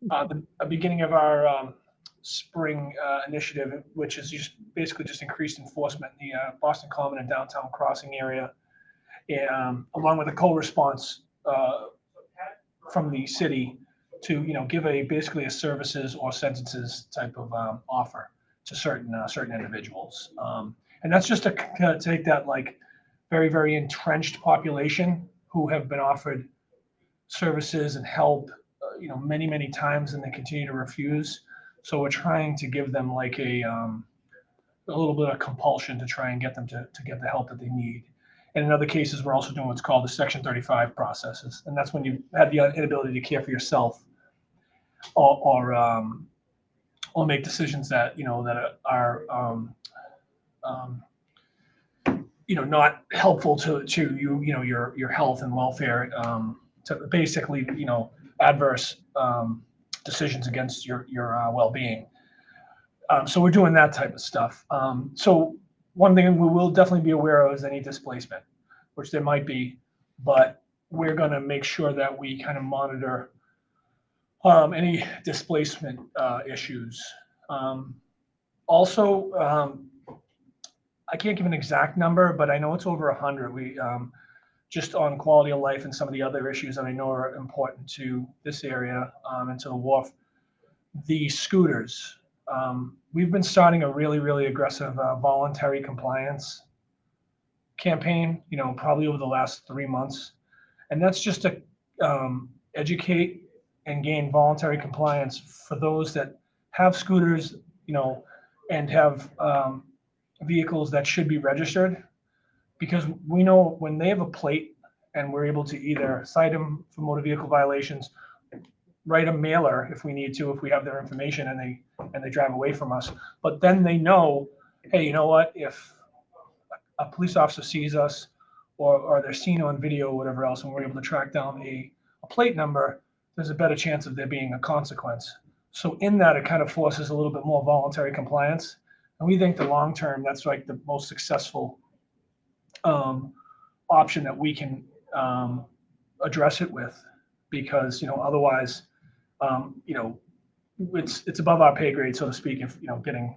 the beginning of our spring initiative, which is basically just increased enforcement in the Boston Common and downtown crossing area, along with a co-response from the city to give basically a services or sentences type of offer to certain individuals, and that's just to take that like very, very entrenched population who have been offered services and help many, many times, and they continue to refuse. So we're trying to give them like a little bit of compulsion to try and get them to get the help that they need. And in other cases, we're also doing what's called the Section 35 processes, and that's when you have the inability to care for yourself, or make decisions that that are not helpful to your health and welfare, to basically adverse decisions against your well-being. So we're doing that type of stuff. So one thing we will definitely be aware of is any displacement, which there might be, but we're going to make sure that we kind of monitor any displacement issues. Also, I can't give an exact number, but I know it's over 100. We just on quality of life and some of the other issues that I know are important to this area, and to the Wharf. The scooters. We've been starting a really, really aggressive voluntary compliance campaign, probably over the last 3 months. And that's just to educate and gain voluntary compliance for those that have scooters, and have vehicles that should be registered. Because we know when they have a plate and we're able to either cite them for motor vehicle violations, write a mailer if we need to, if we have their information and they drive away from us. But then they know, hey, you know what? If a police officer sees us, or they're seen on video or whatever else, and we're able to track down a plate number, there's a better chance of there being a consequence. So in that, it kind of forces a little bit more voluntary compliance. And we think the long term, that's like the most successful option that we can address it with, because otherwise, it's above our pay grade, so to speak. If getting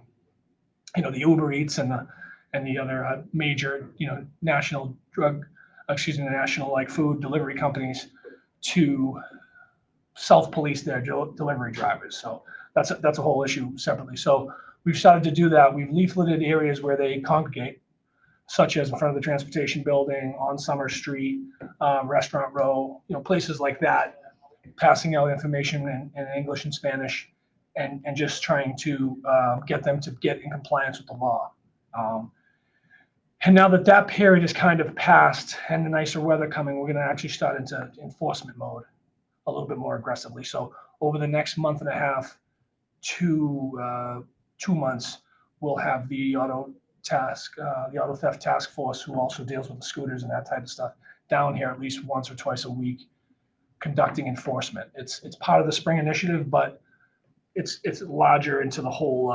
the Uber Eats and the other major national national like food delivery companies to self-police their delivery drivers. So that's a whole issue separately. So we've started to do that. We've leafleted areas where they congregate, such as in front of the transportation building, on Summer Street, Restaurant Row, places like that, passing out information in English and Spanish, and just trying to get them to get in compliance with the law. And now that period is kind of passed and the nicer weather coming, we're going to actually start into enforcement mode a little bit more aggressively. So over the next month and a half to 2 months, we'll have the auto theft task force, who also deals with the scooters and that type of stuff, down here at least once or twice a week, conducting enforcement. It's part of the spring initiative, but it's larger into the whole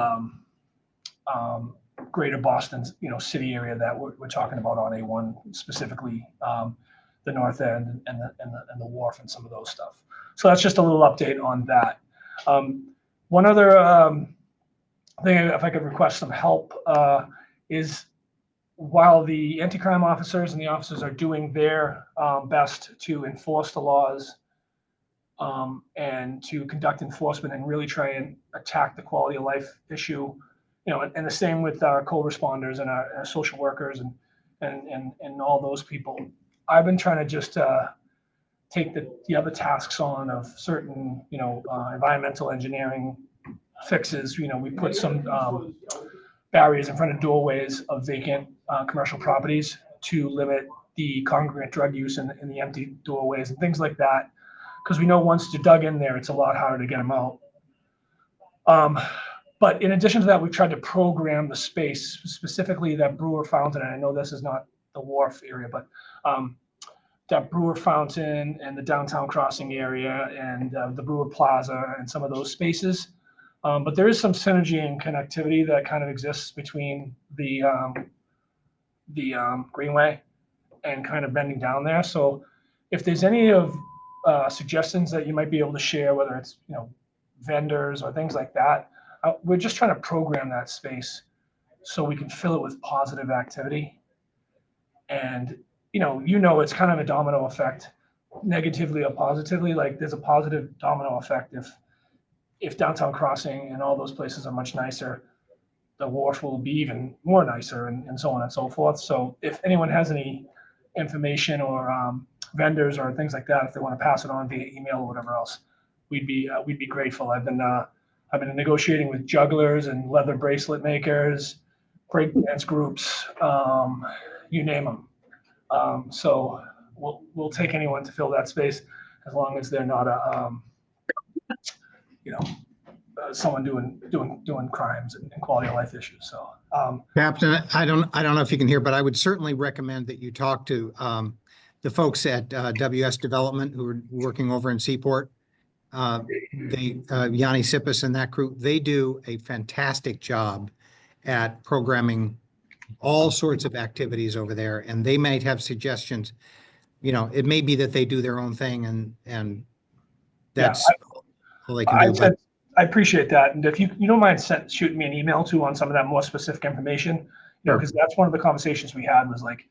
greater Boston city area that we're talking about on A1, specifically the North End and the Wharf and some of those stuff. So that's just a little update on that. One other thing, if I could request some help, is while the anti-crime officers and the officers are doing their best to enforce the laws, and to conduct enforcement and really try and attack the quality of life issue, and the same with our co-responders and our social workers and all those people. I've been trying to just take the other tasks on of certain, environmental engineering fixes. We put some barriers in front of doorways of vacant commercial properties to limit the congregate drug use in the empty doorways and things like that. Because we know once you're dug in there, it's a lot harder to get them out. But in addition to that, we've tried to program the space, specifically that Brewer Fountain. And I know this is not the Wharf area, but that Brewer Fountain and the downtown crossing area and the Brewer Plaza and some of those spaces. But there is some synergy and connectivity that kind of exists between the Greenway and kind of bending down there. So if there's any of suggestions that you might be able to share, whether it's, vendors or things like that. We're just trying to program that space so we can fill it with positive activity. And, it's kind of a domino effect, negatively or positively. Like there's a positive domino effect if Downtown Crossing and all those places are much nicer, the Wharf will be even more nicer, and so on and so forth. So if anyone has any information or vendors or things like that, if they want to pass it on via email or whatever else, we'd be grateful. I've been negotiating with jugglers and leather bracelet makers, breakdance groups, you name them. So we'll take anyone to fill that space as long as they're not someone doing crimes and quality of life issues. So, Captain, I don't know if you can hear, but I would certainly recommend that you talk to the folks at WS Development who are working over in Seaport. Yanni Sippis and that crew, they do a fantastic job at programming all sorts of activities over there, and they might have suggestions. It may be that they do their own thing, and that's all they can do. I appreciate that. And if you don't mind shooting me an email too on some of that more specific information, because that's one of the conversations we had was like,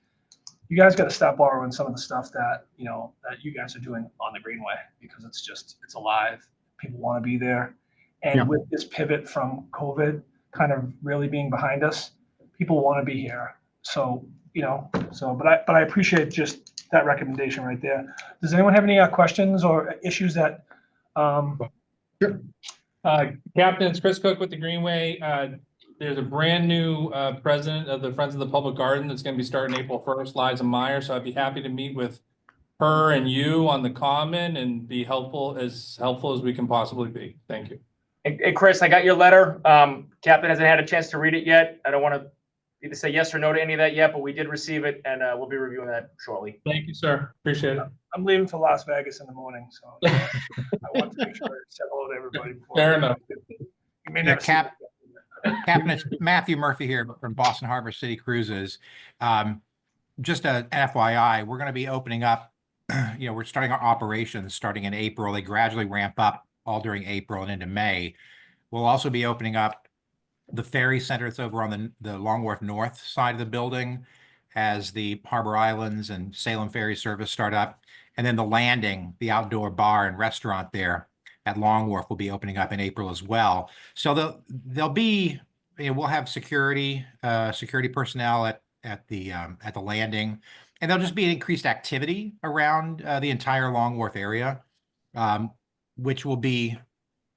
you guys got to stop borrowing some of the stuff that, that you guys are doing on the Greenway, because it's alive. People want to be there. And with this pivot from COVID kind of really being behind us, people want to be here. So, but I appreciate just that recommendation right there. Does anyone have any questions or issues that, Sure. Captain, it's Chris Cook with the Greenway. There's a brand new president of the Friends of the Public Garden that's going to be starting April 1st, Liza Meyer. So I'd be happy to meet with her and you on the common and be helpful as we can possibly be. Thank you. Hey, Chris, I got your letter. Captain hasn't had a chance to read it yet. I don't want to either say yes or no to any of that yet, but we did receive it, and we'll be reviewing that shortly. Thank you, sir. Appreciate it. I'm leaving for Las Vegas in the morning, so I want to make sure I say hello to everybody. Fair enough. You may never Captain, it's Matthew Murphy here from Boston Harbor City Cruises. Just an FYI, we're going to be opening up, we're starting our operations starting in April. They gradually ramp up all during April and into May. We'll also be opening up the ferry center that's over on the Long Wharf North side of the building as the Harbor Islands and Salem Ferry Service start up. And then the landing, the outdoor bar and restaurant there at Long Wharf will be opening up in April as well. So there'll be, we'll have security personnel at the landing, and there'll just be an increased activity around the entire Long Wharf area, which will be,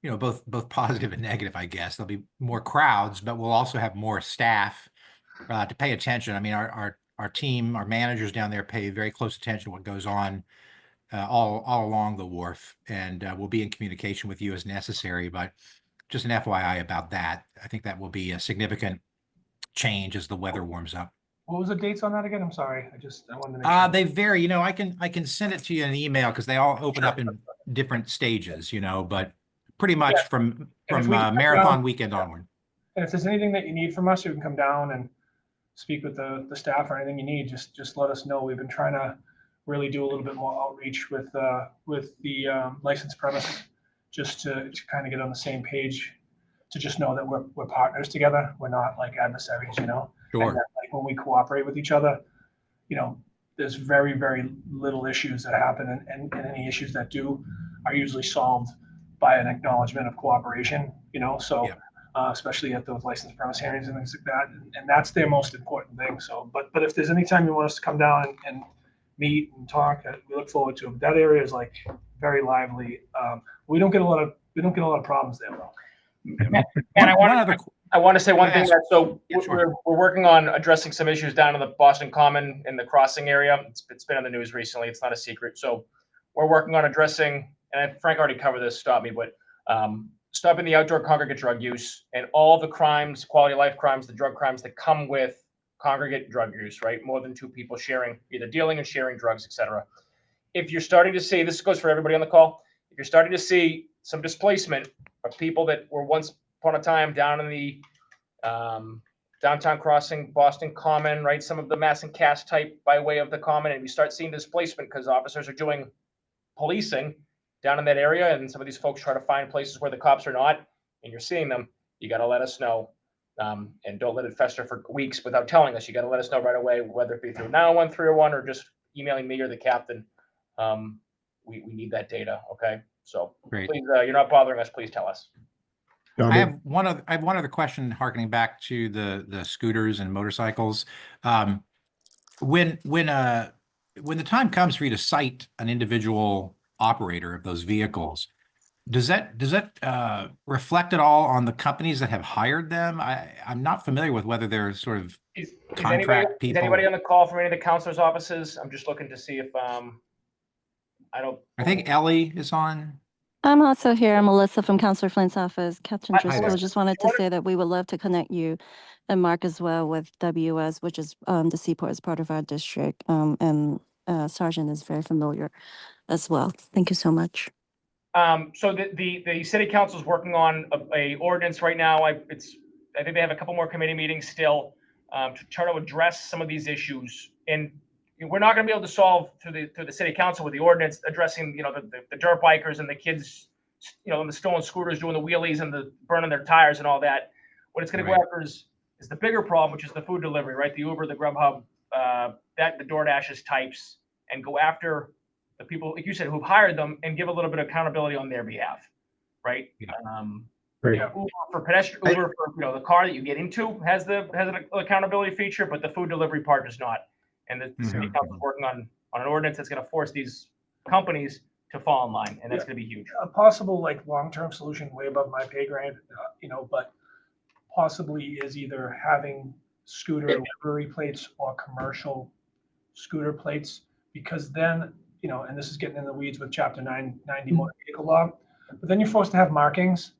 both positive and negative, I guess. There'll be more crowds, but we'll also have more staff to pay attention. I mean, our team, our managers down there pay very close attention to what goes on all along the wharf, and we'll be in communication with you as necessary. But just an FYI about that. I think that will be a significant change as the weather warms up. What was the dates on that again? I'm sorry. I wanted to make sure. They vary. I can send it to you in an email because they all open up in different stages. But pretty much from marathon weekend onward. And if there's anything that you need from us, you can come down and speak with the staff or anything you need. Just let us know. We've been trying to really do a little bit more outreach with the licensed premises, just to kind of get on the same page, to just know that we're partners together. We're not like adversaries, Sure. And that, like, when we cooperate with each other, there's very, very little issues that happen, and any issues that do are usually solved by an acknowledgement of cooperation, so especially at those licensed premise hearings and things like that. And that's their most important thing. So, but if there's any time you want us to come down and meet and talk, we look forward to it. That area is like very lively. We don't get a lot of problems there though. And I want to say one thing. So Sure. we're working on addressing some issues down in the Boston Common in the crossing area. It's been in the news recently. It's not a secret. So we're working on addressing, and Frank already covered this, stop me, but stopping the outdoor congregate drug use and all the crimes, quality of life crimes, the drug crimes that come with congregate drug use, right? More than two people sharing, either dealing and sharing drugs, etc. If you're starting to see, this goes for everybody on the call, if you're starting to see some displacement of people that were once upon a time down in the downtown crossing, Boston Common, right? Some of the Mass and Cass type by way of the Common, and you start seeing displacement because officers are doing policing down in that area, and some of these folks try to find places where the cops are not, and you're seeing them, you got to let us know. And don't let it fester for weeks without telling us. You got to let us know right away, whether it be through 911, 301, or just emailing me or the captain. We need that data. Okay. So Great. please, you're not bothering us. Please tell us. I have one other question, harkening back to the scooters and motorcycles. When the time comes for you to cite an individual operator of those vehicles, does that reflect at all on the companies that have hired them? I'm not familiar with whether they're sort of Is contract is people. anybody on the call from any of the counselors' offices? I'm just looking to see if I think Ellie is on. I'm also here. I'm Melissa from Counselor Flynn's office. Captain Hi, Driscoll Melissa. just wanted to say that we would love to connect you and Mark as well with WS, which is the Seaport is part of our district. And Sergeant is very familiar as well. Thank you so much. So the city council is working on a ordinance right now. I think they have a couple more committee meetings still to try to address some of these issues. And we're not going to be able to solve through the city council with the ordinance addressing, the dirt bikers and the kids, and the stolen scooters doing the wheelies and the burning their tires and all that. What it's going to go after is the bigger problem, which is the food delivery, right? The Uber, the Grubhub, the DoorDashes types, and go after the people, like you said, who've hired them and give a little bit of accountability on their behalf, right? Yeah. Great. Uber for pedestrian, Uber for the car that you get into has an accountability feature, but the food delivery part does not. And the city council is working on an ordinance that's going to force these companies to fall in line, and that's going to be huge. A possible like long-term solution way above my pay grade, but possibly is either having scooter livery plates or commercial scooter plates, because then, and this is getting in the weeds with Chapter 990 motor vehicle law, but then you're forced to have markings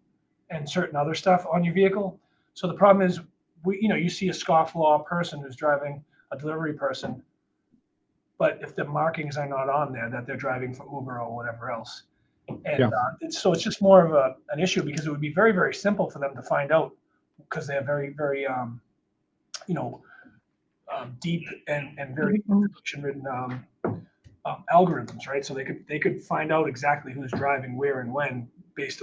and certain other stuff on your vehicle. So the problem is, you see a scofflaw person who's driving a delivery person, but if the markings are not on there that they're driving for Uber or whatever else, and so it's just more of an issue, because it would be very, very simple for them to find out, because they have very, very deep and very information-ridden algorithms, right? So they could find out exactly who's driving where and when based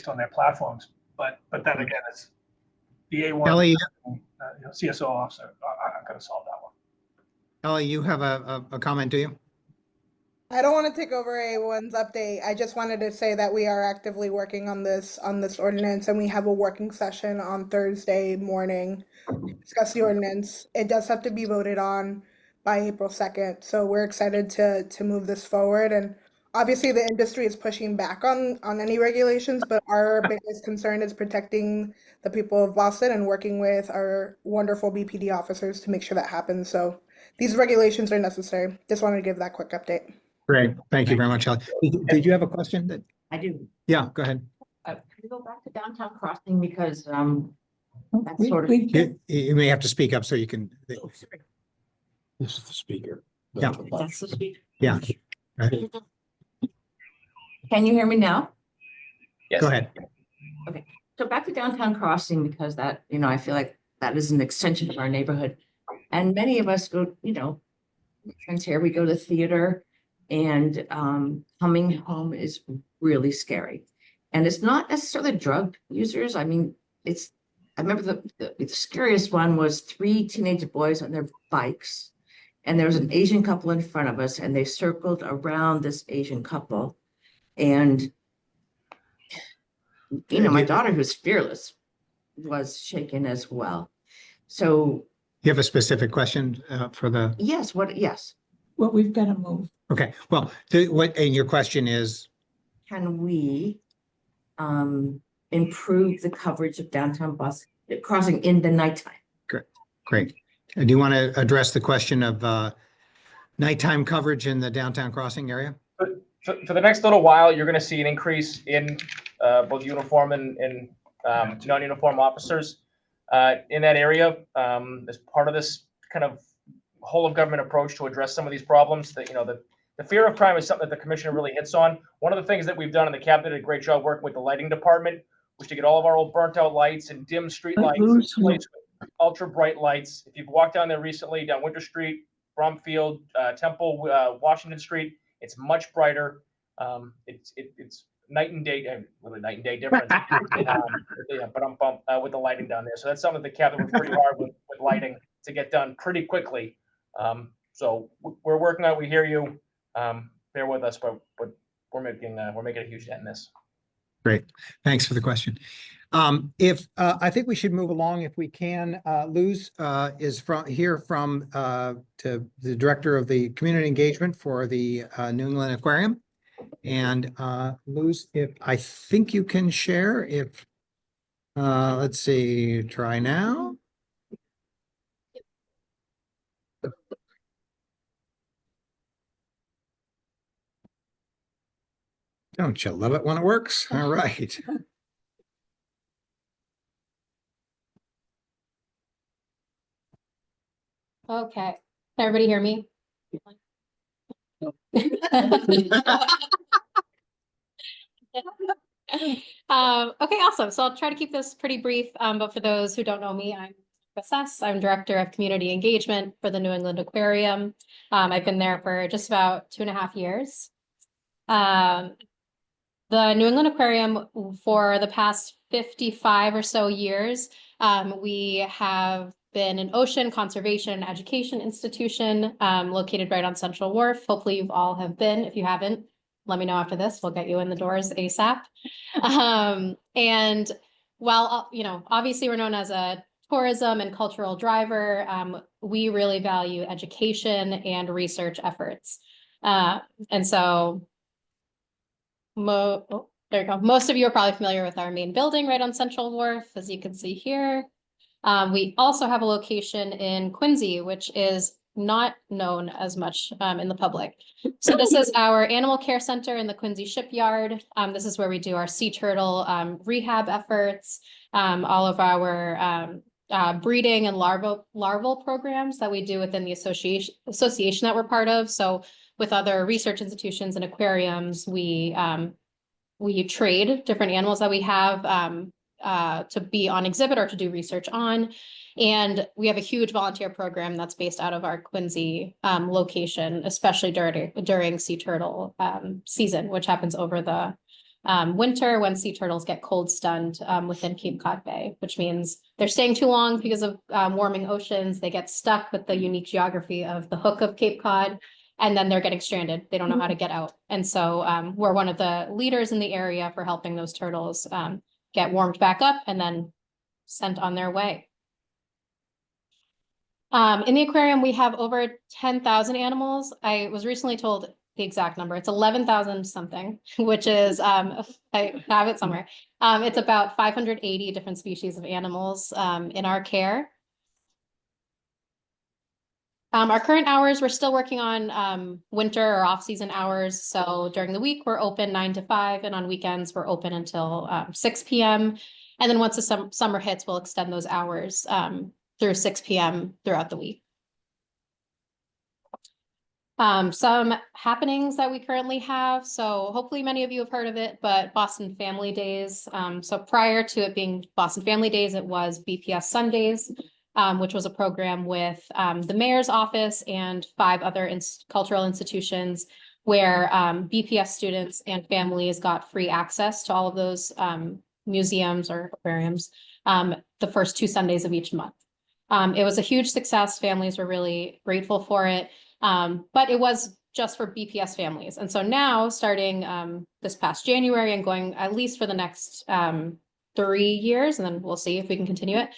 on their platforms. But then again, it's the A1 Ellie, CSO officer aren't going to solve that one. Ellie, you have a comment, do you? I don't want to take over A1's update. I just wanted to say that we are actively working on this ordinance, and we have a working session on Thursday morning to discuss the ordinance. It does have to be voted on by April 2nd, so we're excited to move this forward. And obviously the industry is pushing back on any regulations, but our biggest concern is protecting the people of Boston and working with our wonderful BPD officers to make sure that happens. So these regulations are necessary. Just wanted to give that quick update. Great. Thank you very much, Ellie. Did you have a question? I do. Yeah, go ahead. Can we go back to downtown crossing, because that's sort of. You may have to speak up so you can. Oh, sorry. This is the speaker. Yeah. That's the speaker. Yeah. Can you hear me now? Yes. Go ahead. Okay, so back to downtown crossing, because that, I feel like that is an extension of our neighborhood. And many of us go, friends here, we go to theater, and coming home is really scary. And it's not necessarily drug users. I mean, I remember the scariest one was 3 teenage boys on their bikes, and there was an Asian couple in front of us, and they circled around this Asian couple. And, my daughter, who's fearless, was shaken as well. So. You have a specific question for the? Yes, yes. Well, we've got to move. Okay, well, and your question is? Can we improve the coverage of downtown bus crossing in the nighttime? Great. Do you want to address the question of nighttime coverage in the downtown crossing area? For the next little while, you're going to see an increase in both uniform and non-uniform officers in that area as part of this kind of whole of government approach to address some of these problems. That the fear of crime is something that the commissioner really hits on. One of the things that we've done, and the cabinet did a great job working with the lighting department, was to get all of our old burnt out lights and dim street lights replaced with ultra bright lights. If you've walked down there recently, down Winter Street, Bromfield, Temple, Washington Street, it's much brighter. It's night and day, really night and day difference. With the lighting down there. So that's something that Catherine worked pretty hard with lighting to get done pretty quickly. So we're working on it. We hear you. Bear with us, but we're making a huge dent in this. Great. Thanks for the question. I think we should move along if we can. Luz is from to the director of the community engagement for the New England Aquarium. And Luz, if I think you can share, if let's see, try now. Don't you love it when it works? All right. Okay, can everybody hear me? Okay, awesome. So I'll try to keep this pretty brief, but for those who don't know me, I'm Assess. I'm Director of Community Engagement for the New England Aquarium. I've been there for just about 2.5 years. The New England Aquarium, for the past 55 or so years, we have been an ocean conservation and education institution located right on Central Wharf. Hopefully you all have been. If you haven't, let me know after this. We'll get you in the doors ASAP. And while, obviously we're known as a tourism and cultural driver, we really value education and research efforts. And so there you go. Most of you are probably familiar with our main building right on Central Wharf, as you can see here. We also have a location in Quincy, which is not known as much in the public. So this is our animal care center in the Quincy shipyard. This is where we do our sea turtle rehab efforts, all of our breeding and larval programs that we do within the association that we're part of. So with other research institutions and aquariums, we trade different animals that we have to be on exhibit or to do research on. And we have a huge volunteer program that's based out of our Quincy location, especially during sea turtle season, which happens over the winter when sea turtles get cold stunned within Cape Cod Bay, which means they're staying too long because of warming oceans. They get stuck with the unique geography of the hook of Cape Cod, and then they're getting stranded. They don't know how to get out. And so we're one of the leaders in the area for helping those turtles get warmed back up and then sent on their way. In the aquarium, we have over 10,000 animals. I was recently told the exact number. It's 11,000 something, which is, I have it somewhere. It's about 580 different species of animals in our care. Our current hours, we're still working on winter or off-season hours. So during the week, we're open 9 to 5, and on weekends, we're open until 6 p.m. And then once the summer hits, we'll extend those hours through 6 p.m. throughout the week. Some happenings that we currently have. So hopefully many of you have heard of it, but Boston Family Days. So prior to it being Boston Family Days, it was BPS Sundays, which was a program with the mayor's office and 5 other cultural institutions where BPS students and families got free access to all of those museums or aquariums the first 2 Sundays of each month. It was a huge success. Families were really grateful for it, but it was just for BPS families. And so now, starting this past January and going at least for the next 3 years, and then we'll see if we can continue it,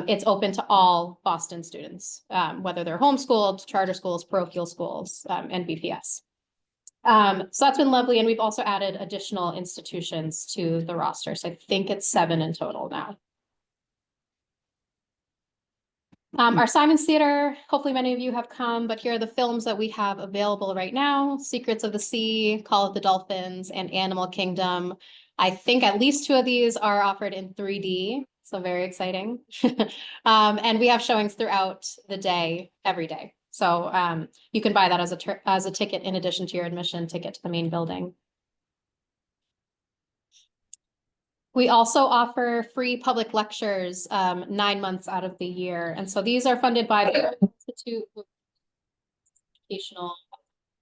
it's open to all Boston students, whether they're homeschooled, charter schools, parochial schools, and BPS. So that's been lovely. And we've also added additional institutions to the roster. So I think it's 7 in total now. Our Simon's Theater, hopefully many of you have come, but here are the films that we have available right now: Secrets of the Sea, Call of the Dolphins, and Animal Kingdom. I think at least 2 of these are offered in 3D, so very exciting. And we have showings throughout the day, every day. So you can buy that as a ticket in addition to your admission ticket to the main building. We also offer free public lectures 9 months out of the year. And so these are funded by the Institute for Educational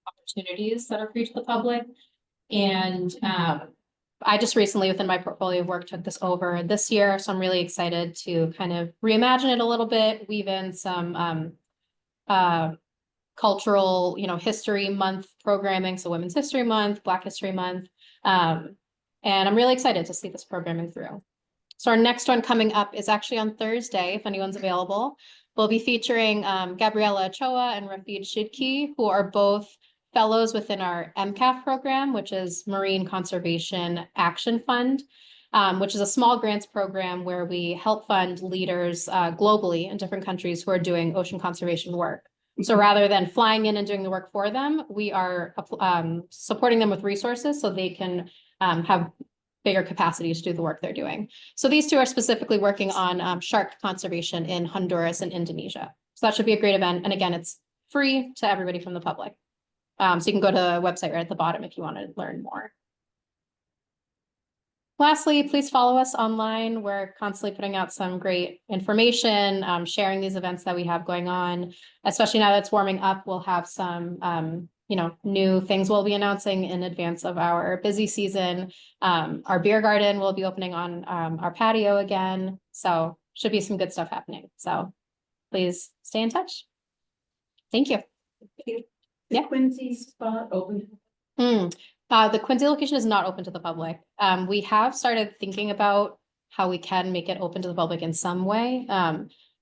Opportunities that are free to the public. And I just recently within my portfolio of work took this over this year. So I'm really excited to kind of reimagine it a little bit, weave in some cultural, history month programming. So Women's History Month, Black History Month. And I'm really excited to see this programming through. So our next one coming up is actually on Thursday, if anyone's available. We'll be featuring Gabriella Ochoa and Rafid Shidki, who are both fellows within our MCAF program, which is Marine Conservation Action Fund, which is a small grants program where we help fund leaders globally in different countries who are doing ocean conservation work. So rather than flying in and doing the work for them, we are supporting them with resources so they can have bigger capacity to do the work they're doing. So these two are specifically working on shark conservation in Honduras and Indonesia. So that should be a great event. And again, it's free to everybody from the public. So you can go to the website right at the bottom if you want to learn more. Lastly, please follow us online. We're constantly putting out some great information, sharing these events that we have going on, especially now that it's warming up. We'll have some, new things we'll be announcing in advance of our busy season. Our beer garden will be opening on our patio again. So should be some good stuff happening. So please stay in touch. Thank you. Yeah. Quincy spot open. The Quincy location is not open to the public. We have started thinking about how we can make it open to the public in some way.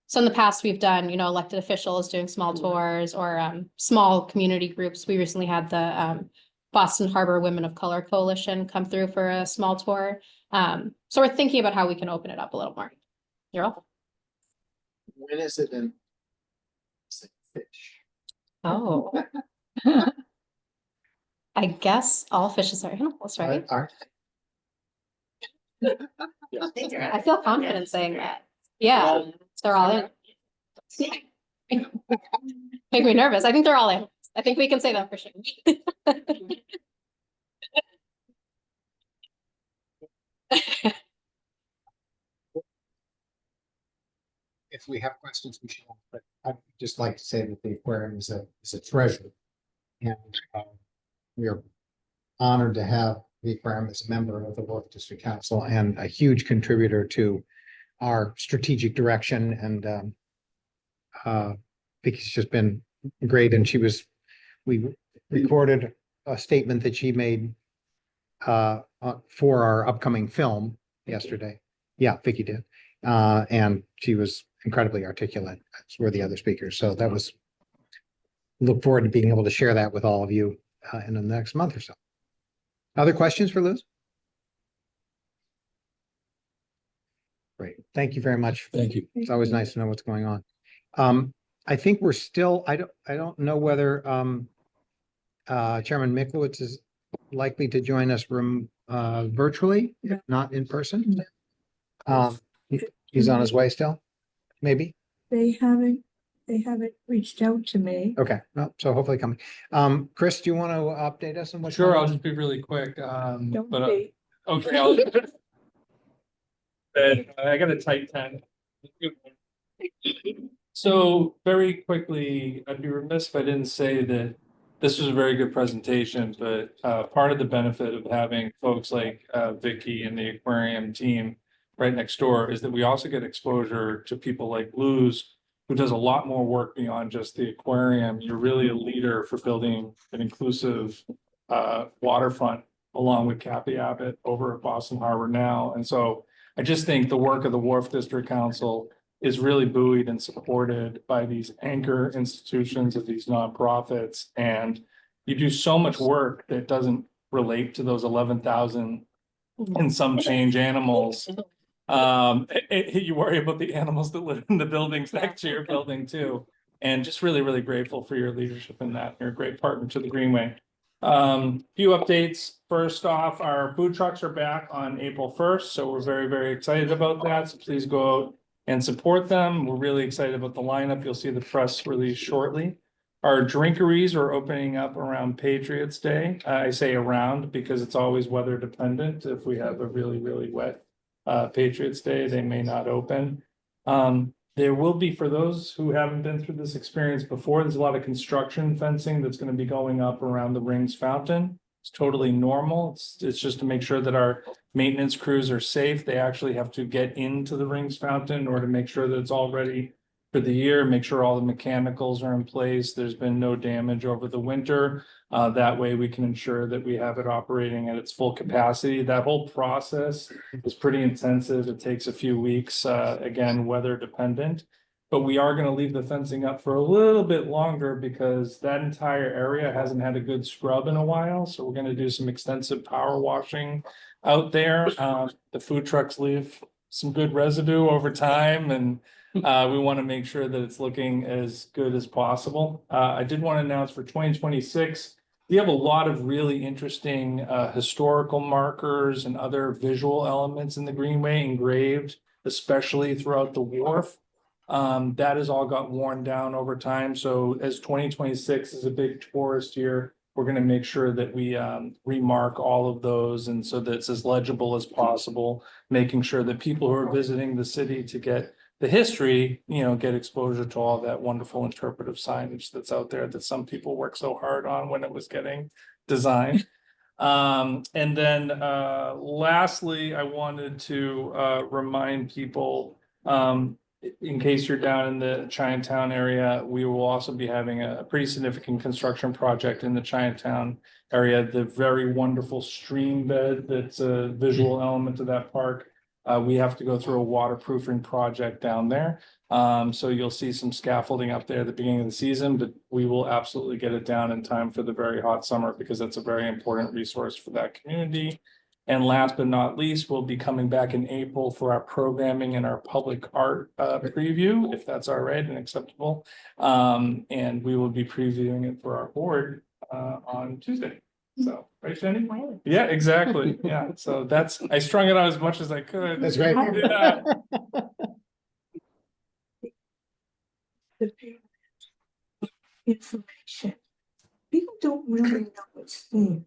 So in the past, we've done, elected officials doing small tours or small community groups. We recently had the Boston Harbor Women of Color Coalition come through for a small tour. So we're thinking about how we can open it up a little more. You're welcome. When is it in? It's like fish. Oh. I guess all fishes are animals, right? Aren't I feel confident saying that. Yeah, they're all in. Make me nervous. I think they're all in. I think we can say that for sure. If we have questions, we should, but I'd just like to say that the aquarium is a treasure. And we are honored to have the aquarium as a member of the Wharf District Council and a huge contributor to our strategic direction. And Vicky's just been great. And we recorded a statement that she made for our upcoming film yesterday. Yeah, Vicky did. And she was incredibly articulate, as were the other speakers. So that was, look forward to being able to share that with all of you in the next month or so. Other questions for Liz? Great. Thank you very much. Thank you. It's always nice to know what's going on. I think we're still, I don't know whether Chairman Miklowitz is likely to join us virtually, if not in person. He's on his way still, maybe? They haven't reached out to me. Okay, well, so hopefully coming. Chris, do you want to update us on what's Sure, going I'll on? just be really quick. Don't But be. okay. I got a tight 10. So very quickly, I'd be remiss if I didn't say that this was a very good presentation, but part of the benefit of having folks like Vicky and the aquarium team right next door is that we also get exposure to people like Luz, who does a lot more work beyond just the aquarium. You're really a leader for building an inclusive waterfront along with Kathy Abbott over at Boston Harbor now. And so I just think the work of the Wharf District Council is really buoyed and supported by these anchor institutions of these nonprofits. And you do so much work that doesn't relate to those 11,000 and some change animals. You worry about the animals that live in the buildings next to your building too. And just really, really grateful for your leadership in that. You're a great partner to the Greenway. Few updates. First off, our food trucks are back on April 1st. So we're very, very excited about that. So please go out and support them. We're really excited about the lineup. You'll see the press release shortly. Our drinkeries are opening up around Patriots Day. I say around because it's always weather dependent. If we have a really, really wet Patriots Day, they may not open. There will be, for those who haven't been through this experience before, there's a lot of construction fencing that's going to be going up around the Rings Fountain. It's totally normal. It's just to make sure that our maintenance crews are safe. They actually have to get into the rings fountain in order to make sure that it's all ready for the year, make sure all the mechanicals are in place. There's been no damage over the winter. That way we can ensure that we have it operating at its full capacity. That whole process is pretty intensive. It takes a few weeks, again, weather dependent. But we are going to leave the fencing up for a little bit longer because that entire area hasn't had a good scrub in a while. So we're going to do some extensive power washing out there. The food trucks leave some good residue over time, and we want to make sure that it's looking as good as possible. I did want to announce for 2026, we have a lot of really interesting historical markers and other visual elements in the Greenway engraved, especially throughout the wharf. That has all got worn down over time. So as 2026 is a big tourist year, we're going to make sure that we remark all of those, and so that it's as legible as possible, making sure that people who are visiting the city to get the history, get exposure to all that wonderful interpretive signage that's out there that some people worked so hard on when it was getting designed. And then lastly, I wanted to remind people, in case you're down in the Chinatown area, we will also be having a pretty significant construction project in the Chinatown area. The very wonderful stream bed that's a visual element of that park. We have to go through a waterproofing project down there. So you'll see some scaffolding up there at the beginning of the season, but we will absolutely get it down in time for the very hot summer because that's a very important resource for that community. And last but not least, we'll be coming back in April for our programming and our public art preview, if that's all right and acceptable. And we will be previewing it for our board on Tuesday. So, right, Jenny? Yeah, exactly. Yeah. So I strung it out as much as I could. That's great. Yeah. The information. People don't really know it's there.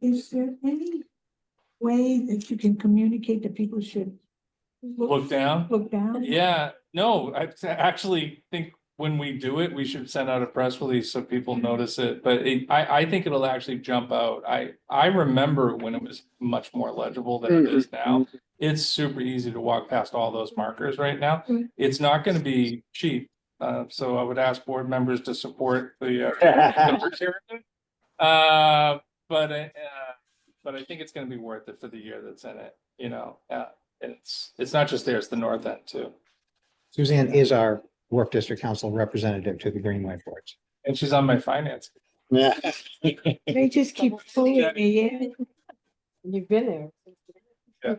Is there any way that you can communicate that people should Look down. look down? Yeah, no, I actually think when we do it, we should send out a press release so people notice it, but I think it'll actually jump out. I remember when it was much more legible than it is now. It's super easy to walk past all those markers right now. It's not going to be cheap. So I would ask board members to support the but I think it's going to be worth it for the year that's in it, it's not just there, it's the north end too. Suzanne is our Wharf District Council representative to the Greenway boards. And she's on my finance. Yeah. They just keep pulling me in. You've been there. Yeah.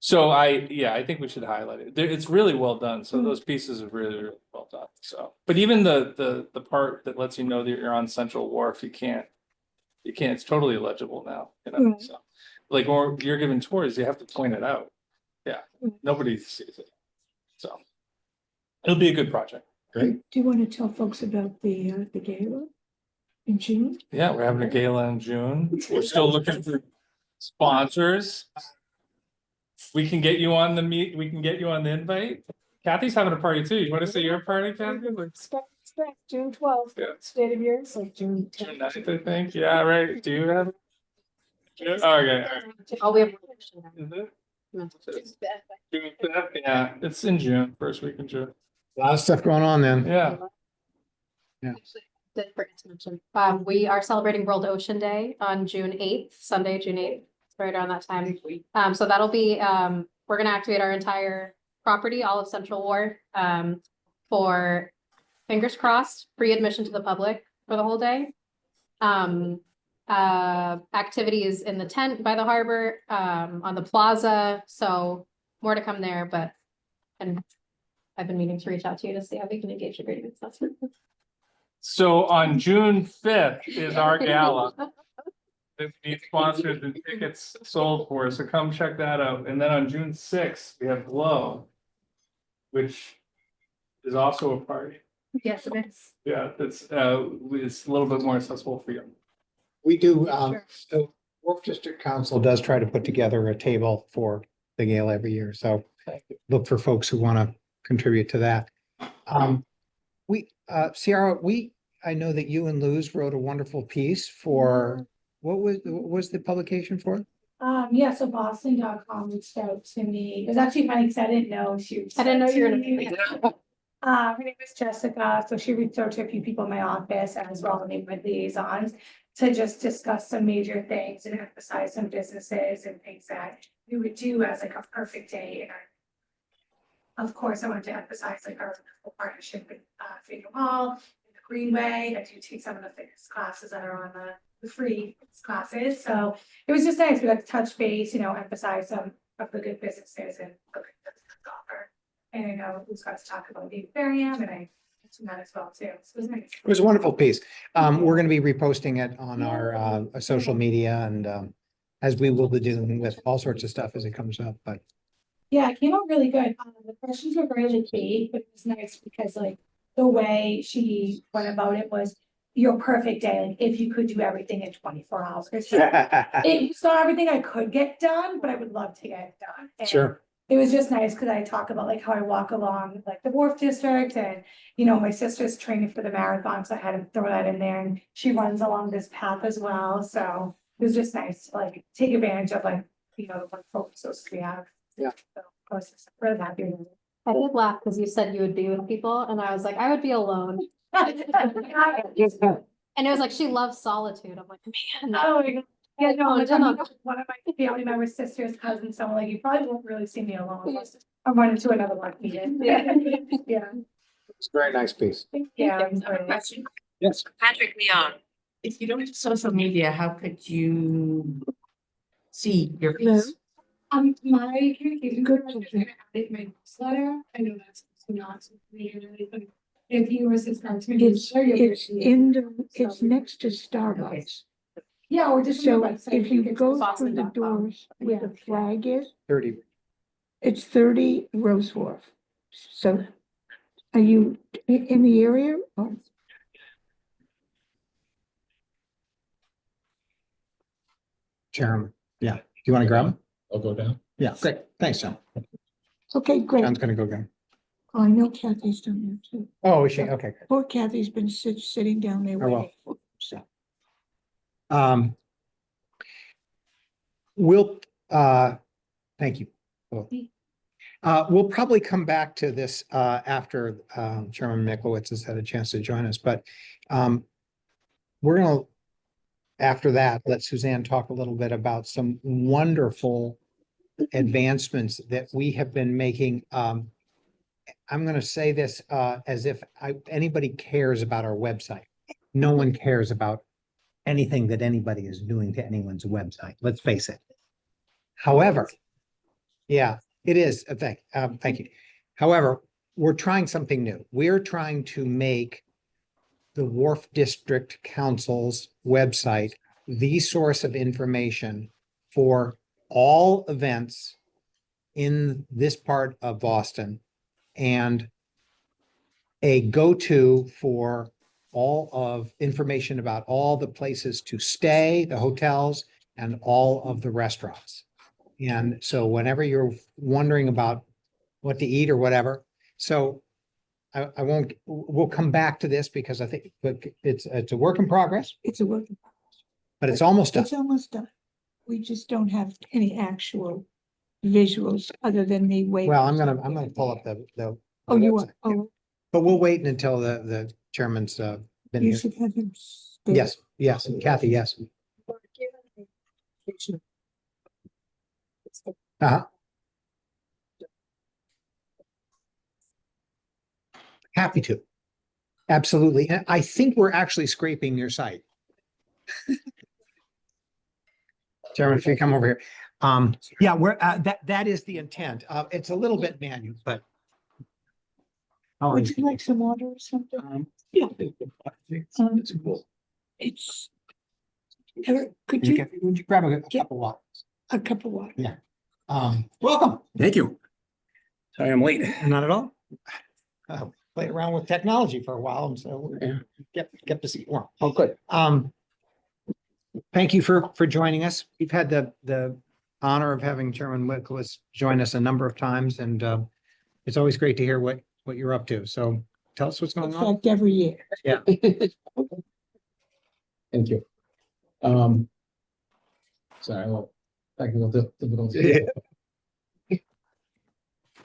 So I think we should highlight it. It's really well done. So those pieces are really, really well done. So, but even the part that lets you know that you're on Central Wharf, you can't, it's totally illegible now, so like, or you're giving tours, you have to point it out. Yeah, nobody sees it. So it'll be a good project. Great. Do you want to tell folks about the gala in June? Yeah, we're having a gala in June. We're still looking for sponsors. We can get you on we can get you on the invite. Kathy's having a party too. You want to say your party, Kathy? June 12th. Yeah. State of yours, like June 10th. June 9th, I think. Yeah, right. Do you have it? Yeah. Okay. Oh, we have. Is it? June 5th? Yeah, it's in June, first week in June. A lot of stuff going on then. Yeah. Did forget to mention, we are celebrating World Ocean Day on June 8th, Sunday, June 8th. It's right around that time. So that'll be, we're gonna activate our entire property, all of Central Wharf, for, fingers crossed, free admission to the public for the whole day. Activities in the tent by the harbor, on the plaza, so more to come there, and I've been meaning to reach out to you to see how we can engage agreements. That's what. So on June 5th is our gala. We need sponsors and tickets sold for, so come check that out. And then on June 6th, we have Glow, which is also a party. Yes, it is. Yeah, it's a little bit more accessible for you. We do, the Wharf District Council does try to put together a table for the gala every year, so look for folks who want to contribute to that. Ciara, I know that you and Luz wrote a wonderful piece for, what was the publication for? Yeah, so Boston.com reached out to me. It was actually funny because I didn't know she. I didn't know you were gonna reached be out to me. Her name is Jessica, so she reached out to a few people in my office as well, neighborhood liaisons, to just discuss some major things and emphasize some businesses and things that we would do as like a perfect day. And of course, I wanted to emphasize like our partnership with Freedom Hall, and the Greenway. I do take some of the fitness classes that are on the free classes, so it was just nice. We got to touch base, emphasize some of the good businesses and the good businesses offer. And I know we got to talk about the aquarium, and I mentioned that as well too. So it was nice. It was a wonderful piece. We're going to be reposting it on our social media and as we will be doing with all sorts of stuff as it comes up, but Yeah, it came out really good. The questions were really vague, but it was nice because like the way she went about it was your perfect day, like if you could do everything in 24 hours. So it's not everything I could get done, but I would love to get it done. And sure. it was just nice because I talk about like how I walk along like the Wharf district and my sister's training for the marathon, so I had to throw that in there, and she runs along this path as well. So it was just nice to like take advantage of like the wonderful resources we have. Yeah. So I was just really happy with it. I did laugh because you said you would be with people, and I was like, I would be alone. And it was like, she loves solitude. I'm like, man. Oh my God. Yeah, no, Oh, like, no. one of my family members, sisters, cousins, someone like you probably won't really see me alone. Unless I'm running to another one meeting. Yeah. Yeah. It's a very nice piece. Yeah. I have a question. Yes. Patrick Leon, if you don't do social media, how could you see your face? My communication good is gonna add it in my newsletter. I know that's not really, but if you were subscribed to me. It's next to Starbucks. Yeah, or just. So on the website, if you it's go through the boston.com. doors where Yeah. the flag is, 30. it's 30 Rose Wharf. So are you in the area? Or- Chairman. Yeah. Do you want to grab him? I'll go down. Yeah, great. Thanks, John. Okay, great. John's going to go down. Oh, I know Kathy's down there too. Oh, is she? Okay, good. Poor Kathy's been sitting down there Oh, well. waiting for, so. We'll, thank you. We'll probably come back to this after Chairman Miklowitz has had a chance to join us, but we're gonna, after that, let Suzanne talk a little bit about some wonderful advancements that we have been making. I'm gonna say this as if anybody cares about our website. No one cares about anything that anybody is doing to anyone's website. Let's face it. However, yeah, it is. Thank you. However, we're trying something new. We're trying to make the Wharf District Council's website the source of information for all events in this part of Boston and a go-to for all of information about all the places to stay, the hotels, and all of the restaurants. And so whenever you're wondering about what to eat or whatever, so I won't, we'll come back to this because I think it's a work in progress, It's a work. in progress. but it's almost done. It's almost done. We just don't have any actual visuals other than the way. Well, I'm gonna pull up the. Oh, you website. are, oh, But we'll wait until the chairman's been you here. should have him. stay. Yes, and Kathy, yes. Uh-huh. Happy to. Absolutely. And I think we're actually scraping your site. Chairman, if you come over here. Yeah, we're that is the intent. It's a little bit manual, but. Would you like some water or something? Yeah. It's cool. It's. Eric, could Would you grab a cup of water? a cup of water? Yeah. Welcome. Thank you. Sorry, I'm late. Not at all. Played around with technology for a while, and so we're get to see more. Oh, good. Thank you for joining us. We've had the honor of having Chairman Miklowitz join us a number of times, and it's always great to hear what you're up to. So tell us what's going In on. fact, every year. Yeah. Thank you. Sorry, well, technical difficulties.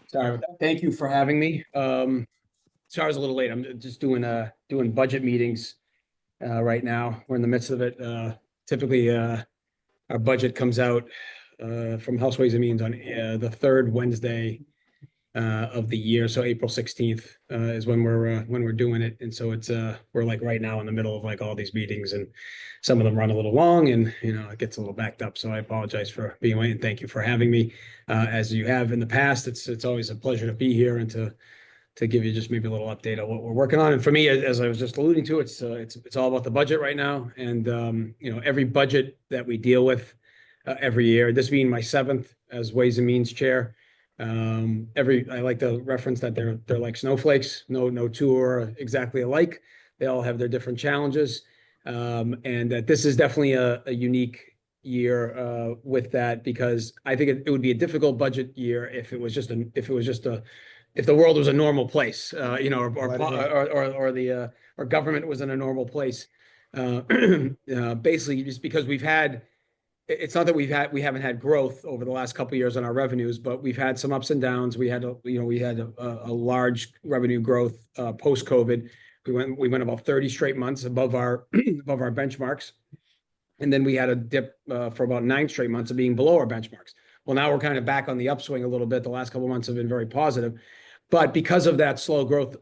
Sorry, about that. Thank you for having me. Sorry, I was a little late. I'm just doing budget meetings right now. We're in the midst of it. Typically, our budget comes out from House Ways and Means on the third Wednesday of the year. So April 16th is when we're doing it. And so it's we're like right now in the middle of like all these meetings, and some of them run a little long, and it gets a little backed up. So I apologize for being late, and thank you for having me. As you have in the past, it's always a pleasure to be here and to give you just maybe a little update on what we're working on. And for me, as I was just alluding to, it's all about the budget right now. And every budget that we deal with every year, this being my 7th as Ways and Means Chair, I like to reference that they're like snowflakes. No two are exactly alike. They all have their different challenges, and that this is definitely a unique year with that, because I think it would be a difficult budget year if the world was a normal place, or government was in a normal place. Basically, just because it's not that we haven't had growth over the last couple of years on our revenues, but we've had some ups and downs. We had a large revenue growth post-COVID. We went about 30 straight months above our benchmarks, and then we had a dip for about 9 straight months of being below our benchmarks. Well, now we're kind of back on the upswing a little bit. The last couple of months have been very positive, but because of that slow growth,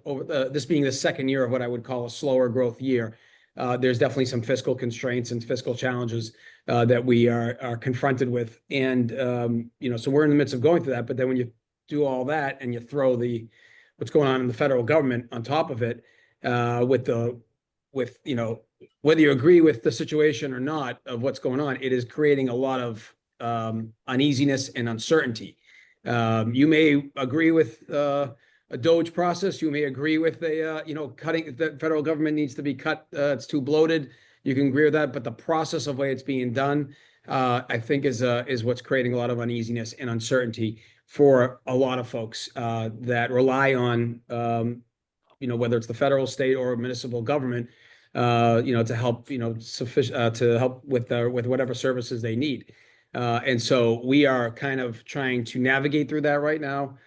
this being the second year of what I would call a slower growth year, there's definitely some fiscal constraints and fiscal challenges that we are confronted with. And, so we're in the midst of going through that. But then when you do all that and you throw what's going on in the federal government on top of it, whether you agree with the situation or not of what's going on, it is creating a lot of uneasiness and uncertainty. You may agree with a DOGE process. You may agree with cutting the federal government needs to be cut. It's too bloated. You can agree with that, but the process of the way it's being done, I think, is what's creating a lot of uneasiness and uncertainty for a lot of folks that rely on, whether it's the federal, state, or municipal government, to help, to help with whatever services they need. And so we are kind of trying to navigate through that right now.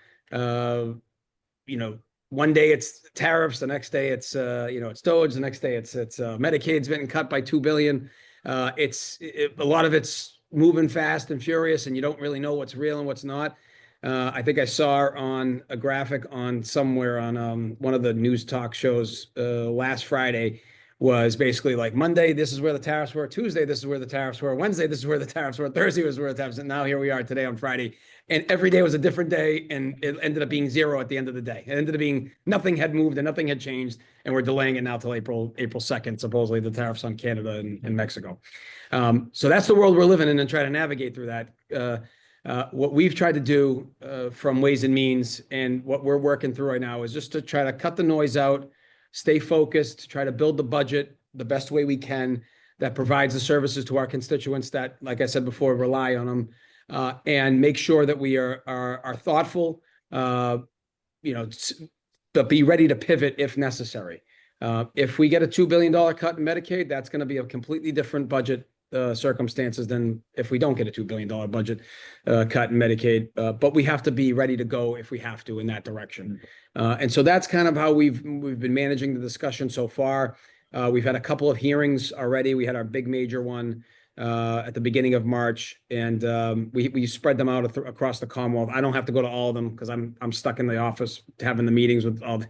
One day it's tariffs, the next day it's DOGE, the next day it's Medicaid's been cut by $2 billion. A lot of it's moving fast and furious, and you don't really know what's real and what's not. I think I saw on a graphic on somewhere on one of the news talk shows last Friday, was basically like Monday, this is where the tariffs were. Tuesday, this is where the tariffs were. Wednesday, this is where the tariffs were. Thursday was where the tariffs. And now here we are today on Friday. And every day was a different day. And it ended up being 0 at the end of the day. It ended up being nothing had moved and nothing had changed. And we're delaying it now till April 2nd, supposedly, the tariffs on Canada and Mexico. So that's the world we're living in, and try to navigate through that. What we've tried to do from Ways and Means, and what we're working through right now, is just to try to cut the noise out, stay focused, try to build the budget the best way we can that provides the services to our constituents that, like I said before, rely on them, and make sure that we are thoughtful, but be ready to pivot if necessary. If we get a $2 billion cut in Medicaid, that's going to be a completely different budget circumstances than if we don't get a $2 billion budget cut in Medicaid. But we have to be ready to go if we have to in that direction. And so that's kind of how we've been managing the discussion so far. We've had a couple of hearings already. We had our big major one at the beginning of March, and we spread them out across the Commonwealth. I don't have to go to all of them because I'm stuck in the office having the meetings with all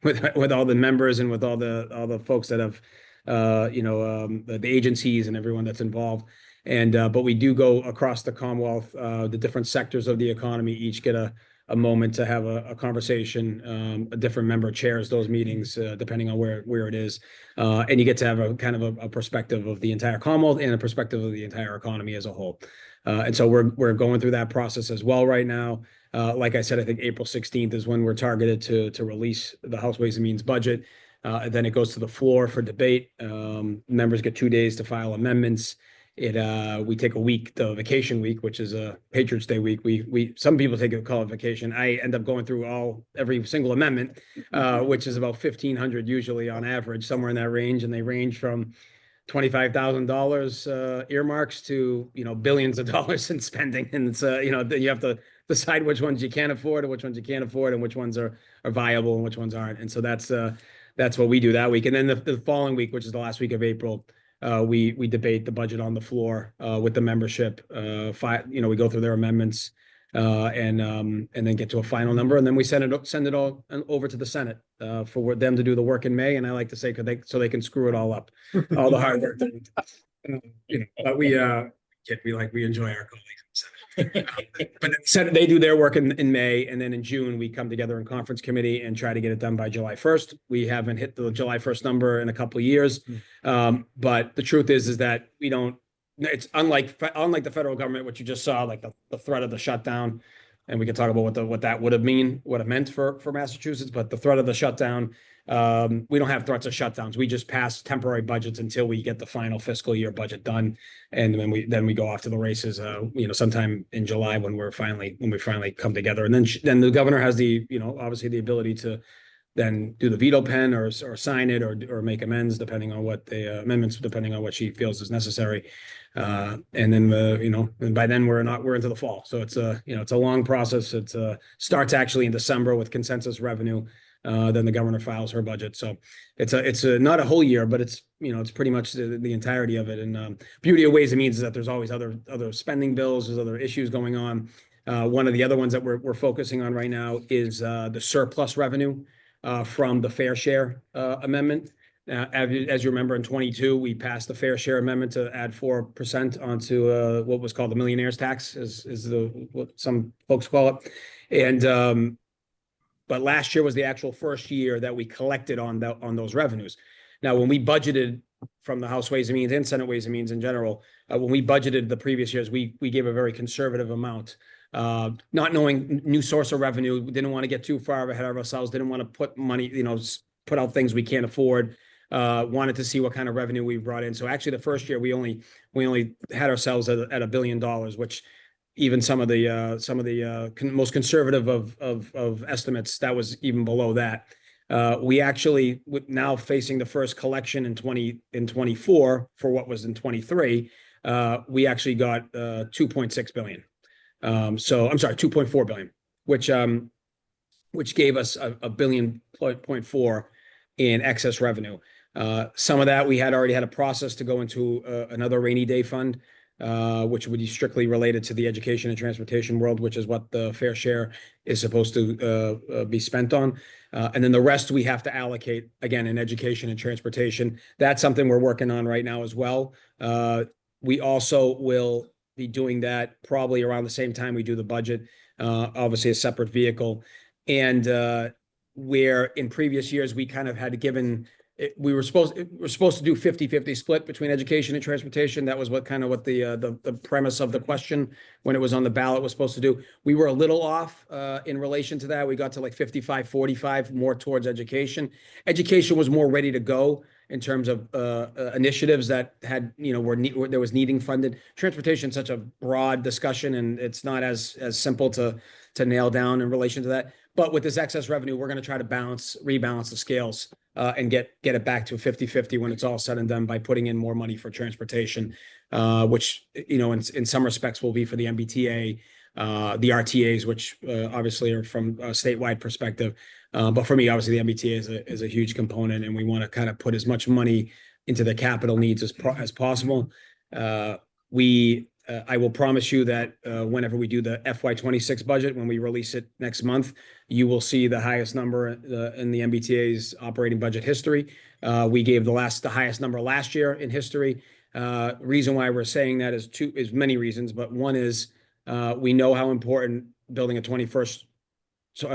with all the members and with all the folks that have the agencies and everyone that's involved. And but we do go across the Commonwealth. The different sectors of the economy each get a moment to have a conversation. A different member chairs those meetings depending on where it is, and you get to have a kind of a perspective of the entire Commonwealth and a perspective of the entire economy as a whole. And so we're going through that process as well right now. Like I said, I think April 16th is when we're targeted to release the House Ways and Means budget. Then it goes to the floor for debate. Members get 2 days to file amendments. we take a week, the vacation week, which is a Patriots Day week. Some people call it vacation. I end up going through every single amendment, which is about 1,500 usually on average, somewhere in that range. And they range from $25,000 earmarks to, billions of dollars in spending. And it's, then you have to decide which ones you can afford and which ones you can't afford and which ones are viable and which ones aren't. And so that's what we do that week. And then the following week, which is the last week of April, we debate the budget on the floor with the membership. We go through their amendments and then get to a final number, and then we send it all over to the Senate for them to do the work in May. And I like to say, so they can screw it all up, all the hard work. But we enjoy our colleagues in the Senate. But the Senate, they do their work in May, and then in June we come together in conference committee and try to get it done by July 1st. We haven't hit the July 1st number in a couple of years, but the truth is that we don't. It's unlike the federal government, which you just saw, like the threat of the shutdown, and we can talk about what that would have meant for Massachusetts. But the threat of the shutdown, we don't have threats of shutdowns. We just pass temporary budgets until we get the final fiscal year budget done, and then we go off to the races. Sometime in July when we finally come together, and then the governor has obviously the ability to then do the veto pen or sign it or make amendments depending on what she feels is necessary. And then and by then we're into the fall. So it's a long process. It starts actually in December with consensus revenue. Then the governor files her budget. So it's not a whole year, but it's pretty much the entirety of it. And beauty of Ways and Means is that there's always other spending bills, there's other issues going on. One of the other ones that we're focusing on right now is the surplus revenue from the fair share amendment. As you remember, in 22, we passed the fair share amendment to add 4% onto what was called the millionaire's tax, is what some folks call it. And but last year was the actual first year that we collected on those revenues. Now, when we budgeted from the House Ways and Means and Senate Ways and Means in general, when we budgeted the previous years, we gave a very conservative amount. Not knowing new source of revenue, didn't want to get too far ahead of ourselves, didn't want to put money, put out things we can't afford, wanted to see what kind of revenue we brought in. So actually the first year we only had ourselves at $1 billion, which even some of the most conservative of estimates, that was even below that. We actually, now facing the first collection in 24 for what was in 23, we actually got 2.6 billion. So I'm sorry, 2.4 billion, which gave us a billion point four in excess revenue. Some of that we had already had a process to go into another rainy day fund, which would be strictly related to the education and transportation world, which is what the fair share is supposed to be spent on. And then the rest we have to allocate again in education and transportation. That's something we're working on right now as well. We also will be doing that probably around the same time we do the budget, obviously a separate vehicle. And where in previous years we kind of had given, we were supposed to do 50-50 split between education and transportation. That was what the premise of the question when it was on the ballot was supposed to do. We were a little off in relation to that. We got to like 55-45 more towards education. Education was more ready to go in terms of initiatives that had, there was needing funded. Transportation is such a broad discussion, and it's not as simple to nail down in relation to that. But with this excess revenue, we're going to try to rebalance the scales and get it back to 50-50 when it's all said and done by putting in more money for transportation, which, in some respects will be for the MBTA, the RTAs, which obviously are from a statewide perspective. But for me, obviously, the MBTA is a huge component, and we want to kind of put as much money into the capital needs as possible. I will promise you that whenever we do the FY26 budget, when we release it next month, you will see the highest number in the MBTA's operating budget history. We gave the highest number last year in history. Reason why we're saying that is many reasons, but one is we know how important building a 21st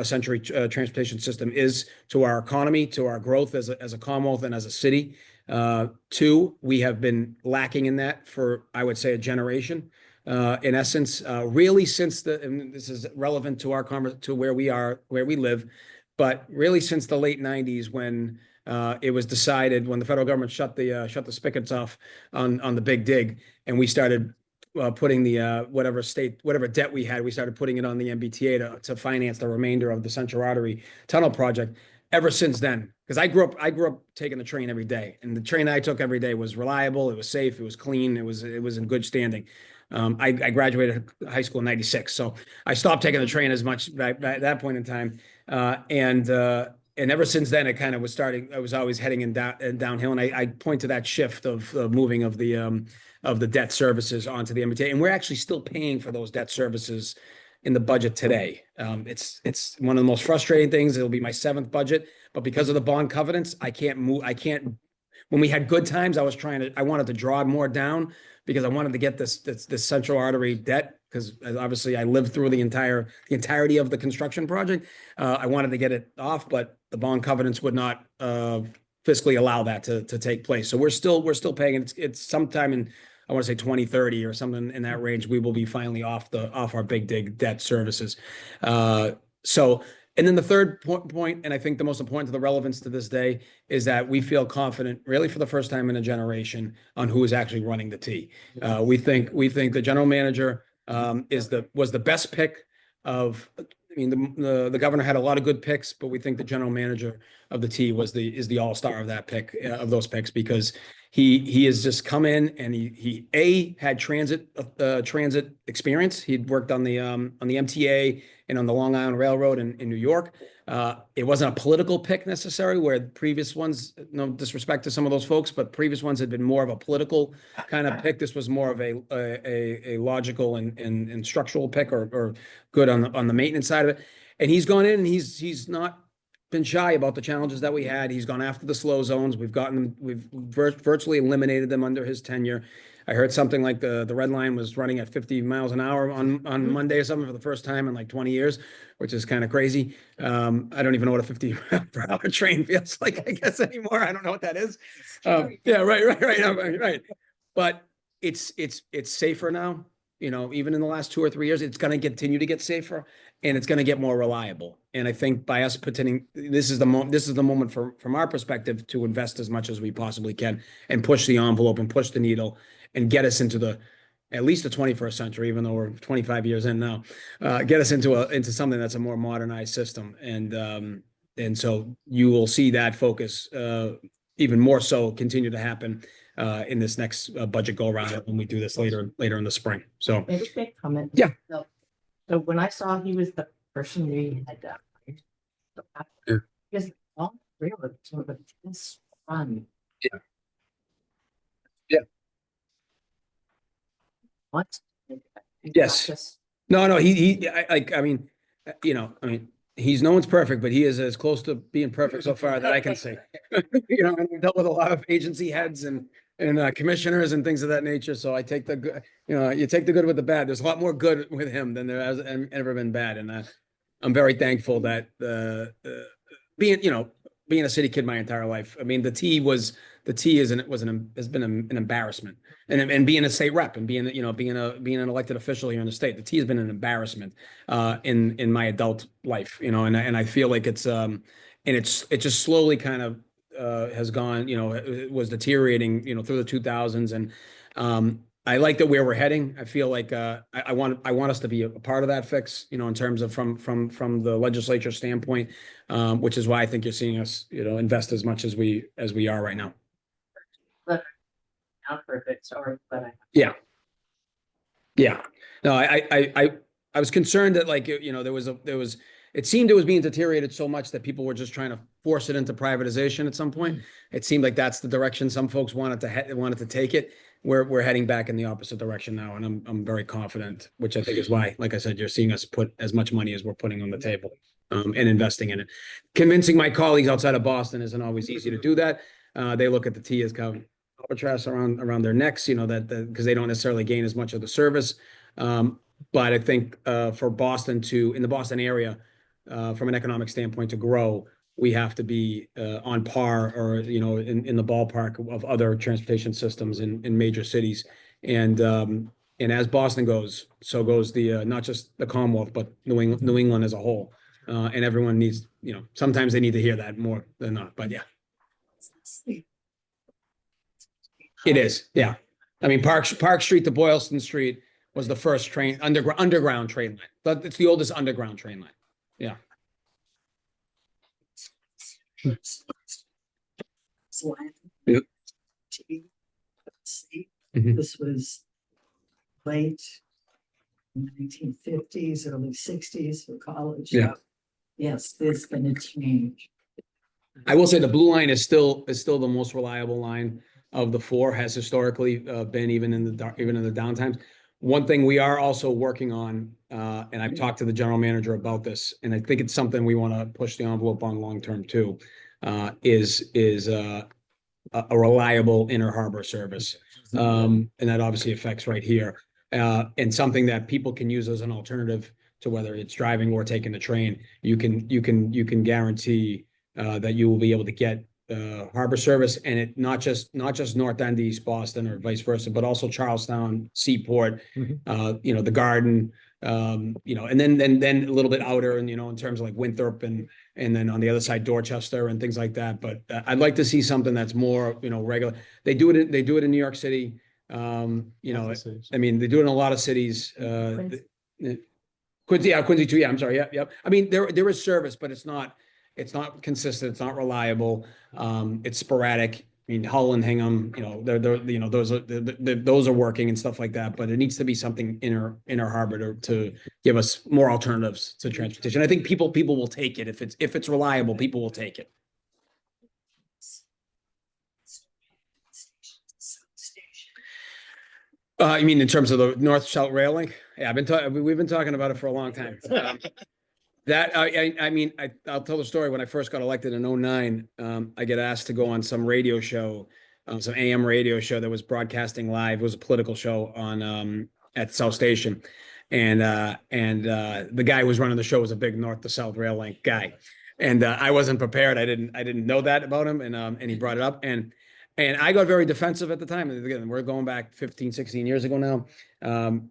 century transportation system is to our economy, to our growth as a Commonwealth and as a city. Two, we have been lacking in that for, I would say, a generation. In essence, really since and this is relevant to to where we live, but really since the late 90s when it was decided, when the federal government shut the spigots off on the Big Dig, and we started putting the whatever debt we had, we started putting it on the MBTA to finance the remainder of the Central Artery Tunnel project. Ever since then, because I grew up taking the train every day, and the train I took every day was reliable, it was safe, it was clean, it was in good standing. I graduated high school in '96, so I stopped taking the train as much at that point in time, and ever since then, it kind of was starting. I was always heading downhill, and I point to that shift of moving of the debt services onto the MBTA, and we're actually still paying for those debt services in the budget today. It's one of the most frustrating things. It'll be my 7th budget, but because of the bond covenants, I can't move. When we had good times, I wanted to draw more down because I wanted to get this Central Artery debt, because obviously I lived through the entirety of the construction project. I wanted to get it off, but the bond covenants would not fiscally allow that to take place. So we're still paying. It's sometime in, I want to say 2030 or something in that range, we will be finally off our big dig debt services. And then the third point, and I think the most important to the relevance to this day, is that we feel confident, really for the first time in a generation, on who is actually running the T. We think the general manager was the best pick of. I mean, the governor had a lot of good picks, but we think the general manager of the T is the all-star of that pick, of those picks, because he has just come in and he had transit experience. He'd worked on the MTA and on the Long Island Railroad in New York. It wasn't a political pick necessarily, where previous ones, no disrespect to some of those folks, but previous ones had been more of a political kind of pick. This was more of a logical and structural pick, or good on the maintenance side of it. And he's gone in and he's not been shy about the challenges that we had. He's gone after the slow zones. We've virtually eliminated them under his tenure. I heard something like the red line was running at 50 miles an hour on Monday or something for the first time in like 20 years, which is kind of crazy. I don't even know what a 50 per hour train feels like, I guess, anymore. I don't know what that is. Yeah, right. But it's safer now. You know, even in the last 2 or 3 years, it's going to continue to get safer, and it's going to get more reliable. And I think by us this is the moment from our perspective to invest as much as we possibly can and push the envelope and push the needle and get us into at least the 21st century, even though we're 25 years in now, get us into something that's a more modernized system. And so you will see that focus even more so continue to happen in this next budget go around when we do this later in the spring. So Maybe just make a comment. Yeah. So when I saw he was the person we had because all railroad sort of intense fun. Yeah. What? Yes. No, I mean, he's no one's perfect, but he is as close to being perfect so far that I can say. And I've dealt with a lot of agency heads and commissioners and things of that nature. So I take the good, you take the good with the bad. There's a lot more good with him than there has ever been bad. And I'm very thankful that being a city kid my entire life. I mean, the T has been an embarrassment, and being a state rep and being an elected official here in the state, the T has been an embarrassment in my adult life, and I feel like it just slowly kind of has gone, it was deteriorating, through the 2000s. And I like that where we're heading. I feel like I want us to be a part of that fix, in terms of from the legislature standpoint, which is why I think you're seeing us, invest as much as we are right now. Not perfect, sorry, but Yeah. No, I was concerned that it seemed it was being deteriorated so much that people were just trying to force it into privatization at some point. It seemed like that's the direction some folks wanted to take it. We're heading back in the opposite direction now, and I'm very confident, which I think is why, like I said, you're seeing us put as much money as we're putting on the table and investing in it. Convincing my colleagues outside of Boston isn't always easy to do that. They look at the T as kind of albatross around their necks, because they don't necessarily gain as much of the service. But I think for Boston in the Boston area, from an economic standpoint to grow, we have to be on par or, in the ballpark of other transportation systems in major cities. And as Boston goes, so goes the not just the Commonwealth, but New England as a whole. And everyone needs, sometimes they need to hear that more than not. But yeah, it is. Yeah. I mean, Park Street to Boylston Street was the first train, underground train line. But it's the oldest underground train line. Yeah. Yep. Mhm. This was late 1950s, early 60s for college. Yeah. Yes, there's been a change. I will say the blue line is still the most reliable line of the four, has historically been even in the downtimes. One thing we are also working on, and I've talked to the general manager about this, and I think it's something we want to push the envelope on long term too, is a reliable inner harbor service, and that obviously affects right here, and something that people can use as an alternative to whether it's driving or taking the train. You can guarantee that you will be able to get harbor service, and it not just North End, East Boston, or vice versa, but also Charlestown, Seaport, the Garden, and then a little bit outer, and in terms of like Winthrop and then on the other side Dorchester and things like that. But I'd like to see something that's more regular. They do it in New York City. I mean, they do it in a lot of cities. Quincy too. Yeah, I'm sorry. Yep. I mean, there is service, but it's not consistent. It's not reliable. It's sporadic. I mean, Hull and Hingham, those are working and stuff like that. But it needs to be something inner harbor to give us more alternatives to transportation. I think people will take it if it's reliable. People will take it. You mean in terms of the north-south rail link? Yeah, we've been talking about it for a long time. I'll tell the story. When I first got elected in 2009, I get asked to go on some radio show, some AM radio show that was broadcasting live. It was a political show on at South Station, and the guy who was running the show was a big north to south rail link guy, and I wasn't prepared. I didn't know that about him, and he brought it up, and I got very defensive at the time. And again, we're going back 15, 16 years ago now.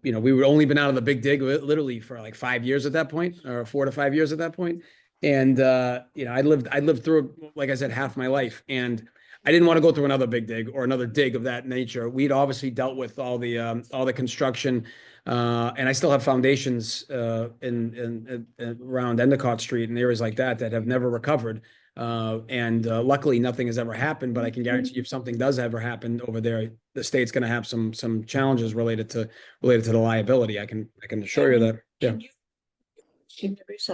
We were only been out of the big dig literally for like 5 years at that point, or 4 to 5 years at that point. And I lived through, like I said, half my life, and I didn't want to go through another big dig or another dig of that nature. We'd obviously dealt with all the construction, and I still have foundations in around Endicott Street and areas like that have never recovered. Luckily nothing has ever happened, but I can guarantee you if something does ever happen over there, the state's going to have some challenges related to the liability. I can assure you that. Yeah. There is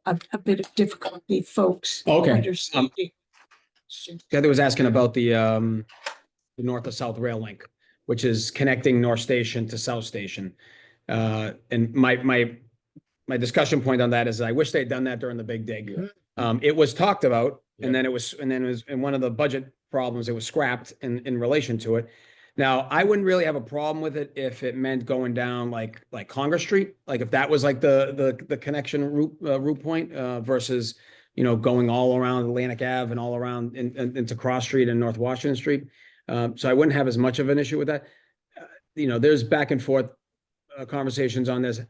a bit of difficulty, folks. Okay. Understanding. Heather was asking about the north to south rail link, which is connecting North Station to South Station. And my discussion point on that is I wish they'd done that during the big dig. It was talked about, and then it was in one of the budget problems, it was scrapped in relation to it. Now, I wouldn't really have a problem with it if it meant going down like Congress Street, like if that was like the connection route point versus going all around Atlantic Ave and all around into Cross Street and North Washington Street. So I wouldn't have as much of an issue with that. There's back and forth conversations on this.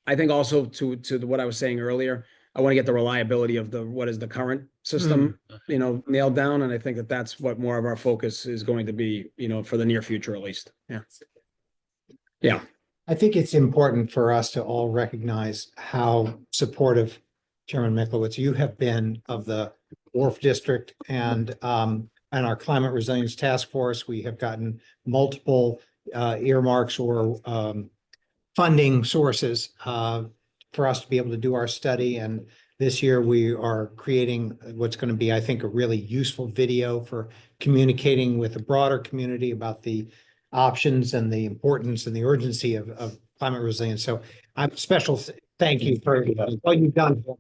I think also to what I was saying earlier, I want to get the reliability of what is the current system, nailed down. And I think that's what more of our focus is going to be, for the near future, at least. Yeah. Yeah. I think it's important for us to all recognize how supportive, Chairman Miklowitz, you have been of the Wharf District and our Climate Resilience Task Force. We have gotten multiple earmarks or funding sources for us to be able to do our study. And this year we are creating what's going to be, I think, a really useful video for communicating with the broader community about the options and the importance and the urgency of climate resilience. So I'm special thank you for all you've done. You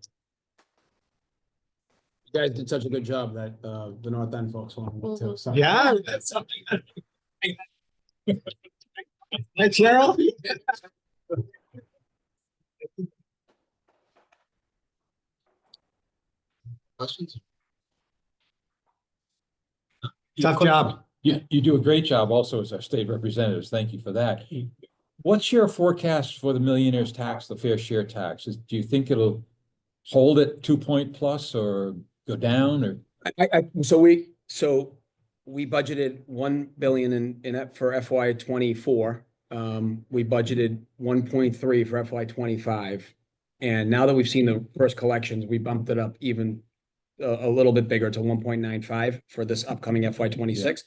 guys did such a good job that the North End folks want to. So. Yeah, that's something. Hey, Cheryl. Questions? Tough job. You do a great job also as our state representatives. Thank you for that. What's your forecast for the millionaire's tax, the fair share tax? Do you think it'll hold at 2 point plus or go down or? So we budgeted 1 billion in that for FY 24. We budgeted 1.3 for FY 25. And now that we've seen the first collections, we bumped it up even a little bit bigger to 1.95 for this upcoming FY 26.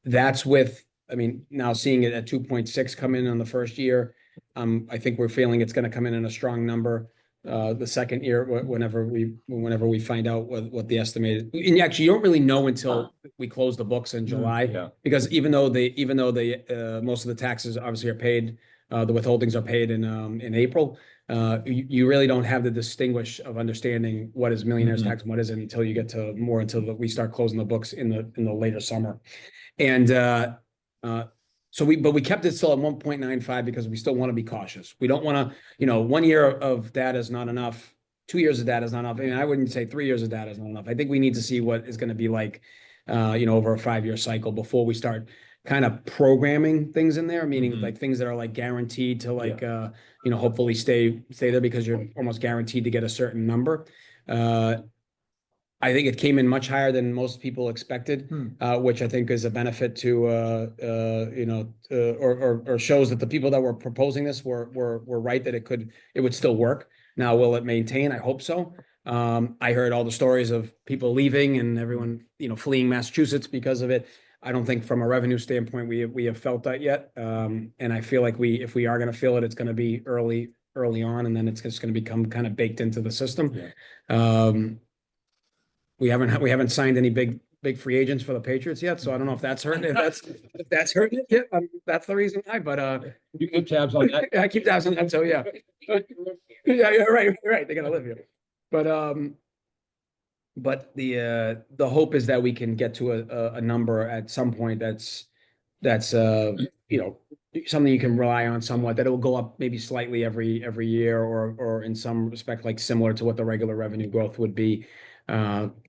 That's with, I mean, now seeing it at 2.6 come in on the first year. I think we're feeling it's going to come in a strong number. The second year, whenever we find out what the estimated, and actually you don't really know until we close the books in July, because even though most of the taxes obviously are paid, the withholdings are paid in April. You really don't have the distinguish of understanding what is millionaire's tax and what isn't until you get to more until we start closing the books in the later summer. And so we kept it still at 1.95 because we still want to be cautious. We don't want to, 1 year of data is not enough. 2 years of data is not enough. I mean, I wouldn't say 3 years of data is not enough. I think we need to see what is going to be like, over a 5-year cycle before we start kind of programming things in there, meaning like things that are like guaranteed to like, hopefully stay there because you're almost guaranteed to get a certain number. I think it came in much higher than most people expected, which I think is a benefit to, or shows that the people that were proposing this were right that it would still work. Now, will it maintain? I hope so. I heard all the stories of people leaving and everyone, fleeing Massachusetts because of it. I don't think from a revenue standpoint, we have felt that yet. And I feel like if we are going to feel it, it's going to be early on, and then it's just going to become kind of baked into the system. We haven't signed any big free agents for the Patriots yet, so I don't know if that's hurting. If that's hurting it, yeah, that's the reason why. But you keep tabs on that. I keep tabs on that. So yeah, yeah, right. They're gonna live here, but the hope is that we can get to a number at some point that's something you can rely on somewhat, that it will go up maybe slightly every year, or in some respect like similar to what the regular revenue growth would be.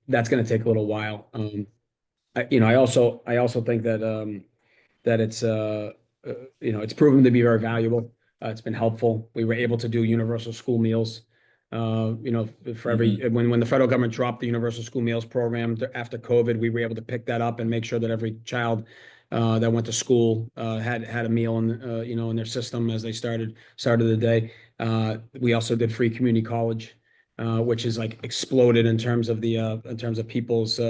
That's going to take a little while. I also think that it's it's proven to be very valuable. It's been helpful. We were able to do universal school meals. For when the federal government dropped the universal school meals program after COVID, we were able to pick that up and make sure that every child that went to school had a meal in their system as they started the day. We also did free community college, which is like exploded in terms of people's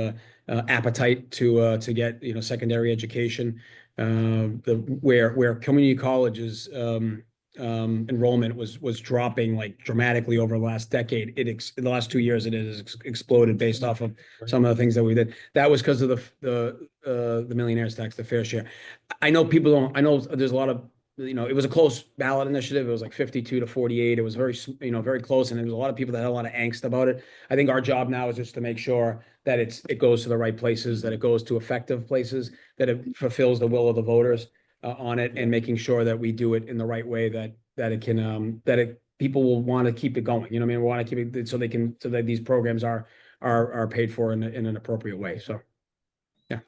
appetite to get secondary education. Where community colleges enrollment was dropping like dramatically over the last decade. In the last 2 years, it has exploded based off of some of the things that we did. That was because of the millionaire's tax, the fair share. I know there's a lot of, it was a close ballot initiative. It was like 52 to 48. It was very, very close. And there was a lot of people that had a lot of angst about it. I think our job now is just to make sure that it goes to the right places, that it goes to effective places, that it fulfills the will of the voters on it, and making sure that we do it in the right way, that it can, people will want to keep it going. We want to keep it so that these programs are paid for in an appropriate way. So, yeah.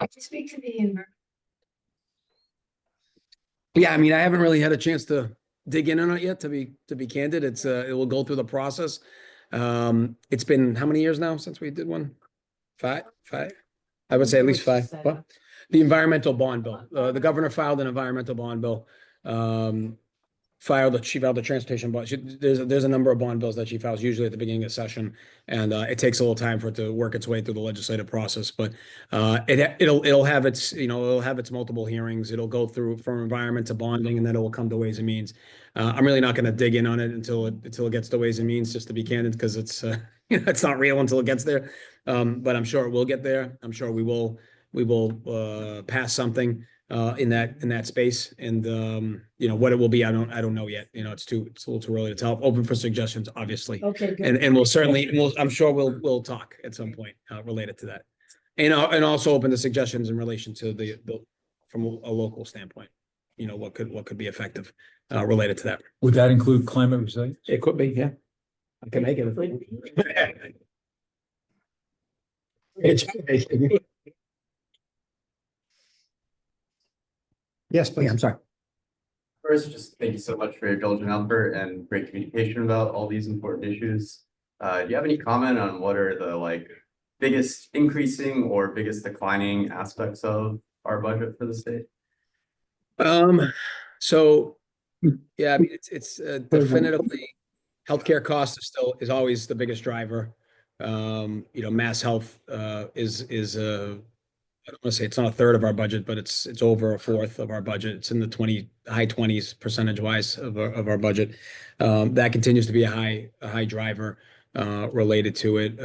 To speak to the environment. Yeah, I mean, I haven't really had a chance to dig in on it yet, to be candid. It will go through the process. It's been how many years now since we did one? Five? I would say at least 5. What? The environmental bond bill. The governor filed an environmental bond bill. She filed the transportation bond. There's a number of bond bills that she files usually at the beginning of session, and it takes a little time for it to work its way through the legislative process. But it'll have its multiple hearings. It'll go through from environment to bonding, and then it will come to Ways and Means. I'm really not going to dig in on it until it gets to Ways and Means, just to be candid, because it's it's not real until it gets there. But I'm sure it will get there. I'm sure we will pass something in that space, and what it will be, I don't know yet. It's a little too early to tell. Open for suggestions, obviously. Okay, good. And I'm sure we'll talk at some point related to that, and also open the suggestions in relation to the from a local standpoint. What could be effective related to that. Would that include climate resilience? It could be, yeah. I can make it. Yes, please. I'm sorry. First, just thank you so much for your diligent effort and great communication about all these important issues. Do you have any comment on what are the biggest increasing or biggest declining aspects of our budget for the state? So, yeah, I mean, it's definitively, healthcare costs is always the biggest driver. Mass health, I don't want to say it's not a third of our budget, but it's over a fourth of our budget. It's in the high 20s percentage wise of our budget. That continues to be a high driver related to it.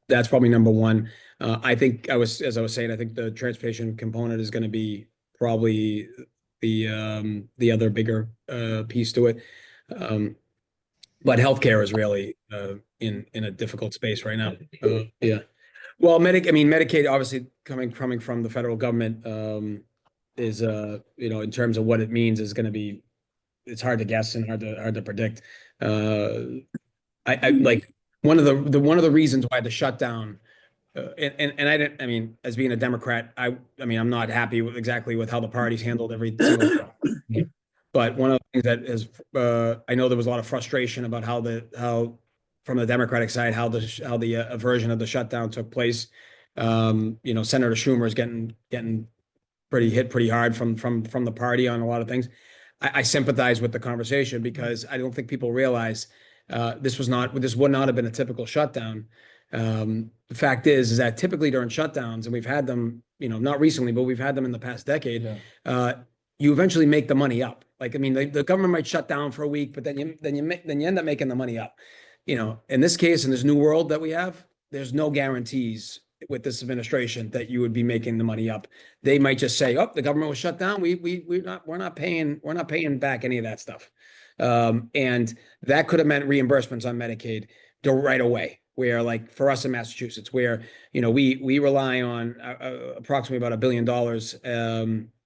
That's probably number one. I think as I was saying, I think the transportation component is going to be probably the other bigger piece to it. But healthcare is really in a difficult space right now. Yeah. Well, Medicaid, obviously coming from the federal government, is in terms of what it means is going to be, it's hard to guess and hard to predict. I like one of the reasons why the shutdown, as being a Democrat, I'm not happy exactly with how the parties handled every single thing. But one of the things that is, I know there was a lot of frustration about how from the Democratic side, how the aversion of the shutdown took place. Senator Schumer is getting pretty hard from the party on a lot of things. I sympathize with the conversation because I don't think people realize this would not have been a typical shutdown. The fact is that typically during shutdowns, and we've had them, not recently, but we've had them in the past decade. Yeah. You eventually make the money up. The government might shut down for a week, but then you end up making the money up. In this case, in this new world that we have, there's no guarantees with this administration that you would be making the money up. They might just say, "Oh, the government was shut down. We're not paying back any of that stuff," and that could have meant reimbursements on Medicaid right away. Where, like for us in Massachusetts, where we rely on approximately about $1 billion.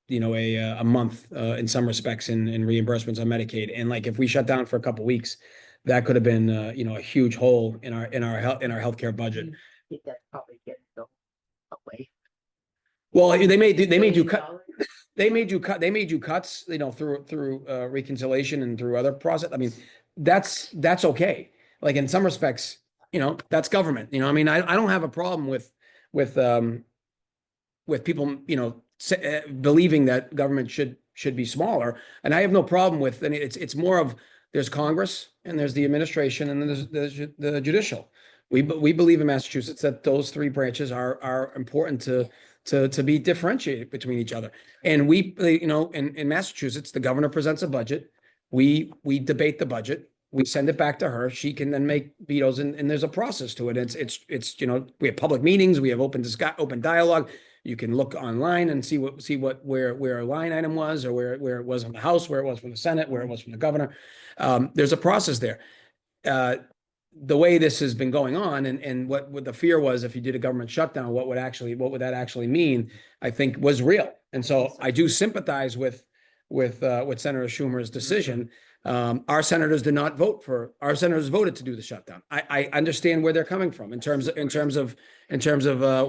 A month in some respects in reimbursements on Medicaid. And like if we shut down for a couple of weeks, that could have been a huge hole in our healthcare budget. I think that's probably getting away. Well, they made you cuts, through reconciliation and through other process. That's okay. Like in some respects, that's government. I don't have a problem with people, believing that government should be smaller, and I have no problem with. And it's more of there's Congress and there's the administration and then there's the judicial. We believe in Massachusetts that those three branches are important to be differentiated between each other. And in Massachusetts, the governor presents a budget. We debate the budget. We send it back to her. She can then make vetoes, and there's a process to it. It's we have public meetings. We have open dialogue. You can look online and see where a line item was, or where it was in the House, where it was from the Senate, where it was from the governor. There's a process there. The way this has been going on, and what the fear was, if you did a government shutdown, what would that actually mean? I think was real, and so I do sympathize with Senator Schumer's decision. Our senators voted to do the shutdown. I understand where they're coming from in terms of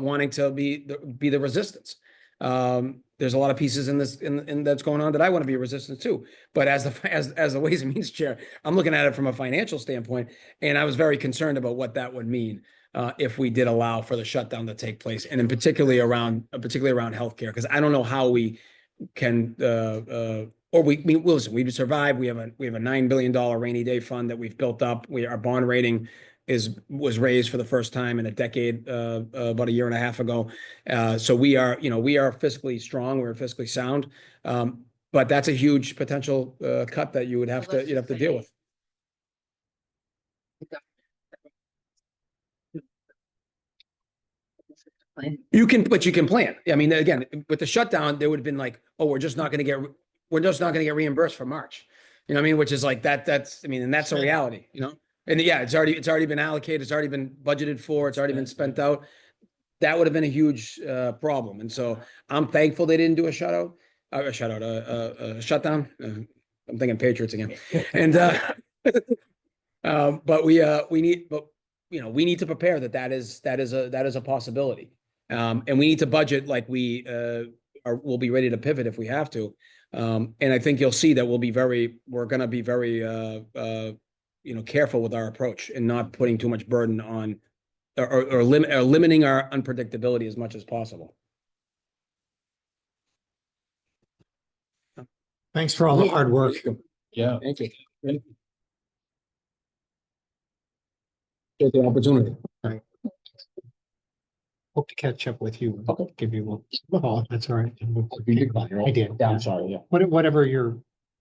wanting to be the resistance. There's a lot of pieces in this that's going on that I want to be resistant to. But as the Ways and Means Chair, I'm looking at it from a financial standpoint, and I was very concerned about what that would mean if we did allow for the shutdown to take place, and in particularly around healthcare, because I don't know how we can. Listen, we've survived. We have a $9 billion rainy day fund that we've built up. Our bond rating was raised for the first time in a decade, about a year and a half ago. So we are fiscally strong. We're fiscally sound. But that's a huge potential cut that you'd have to deal with. You can plan. Again, with the shutdown, there would have been like, oh, we're just not going to get reimbursed for March. Which is like that's a reality, And yeah, it's already been allocated, it's already been budgeted for, it's already been spent out. That would have been a huge problem. And so I'm thankful they didn't do a shutdown. I'm thinking Patriots again. And but we need to prepare that is a possibility. And we need to budget like we'll be ready to pivot if we have to. And I think you'll see that we're going to be very careful with our approach and not putting too much burden on or limiting our unpredictability as much as possible. Thanks for all the hard work. Yeah. Thank you. Get the opportunity. Hope to catch up with you. Okay. Give you a call. That's all right. I I did. Yeah, I'm sorry, yeah. Whatever your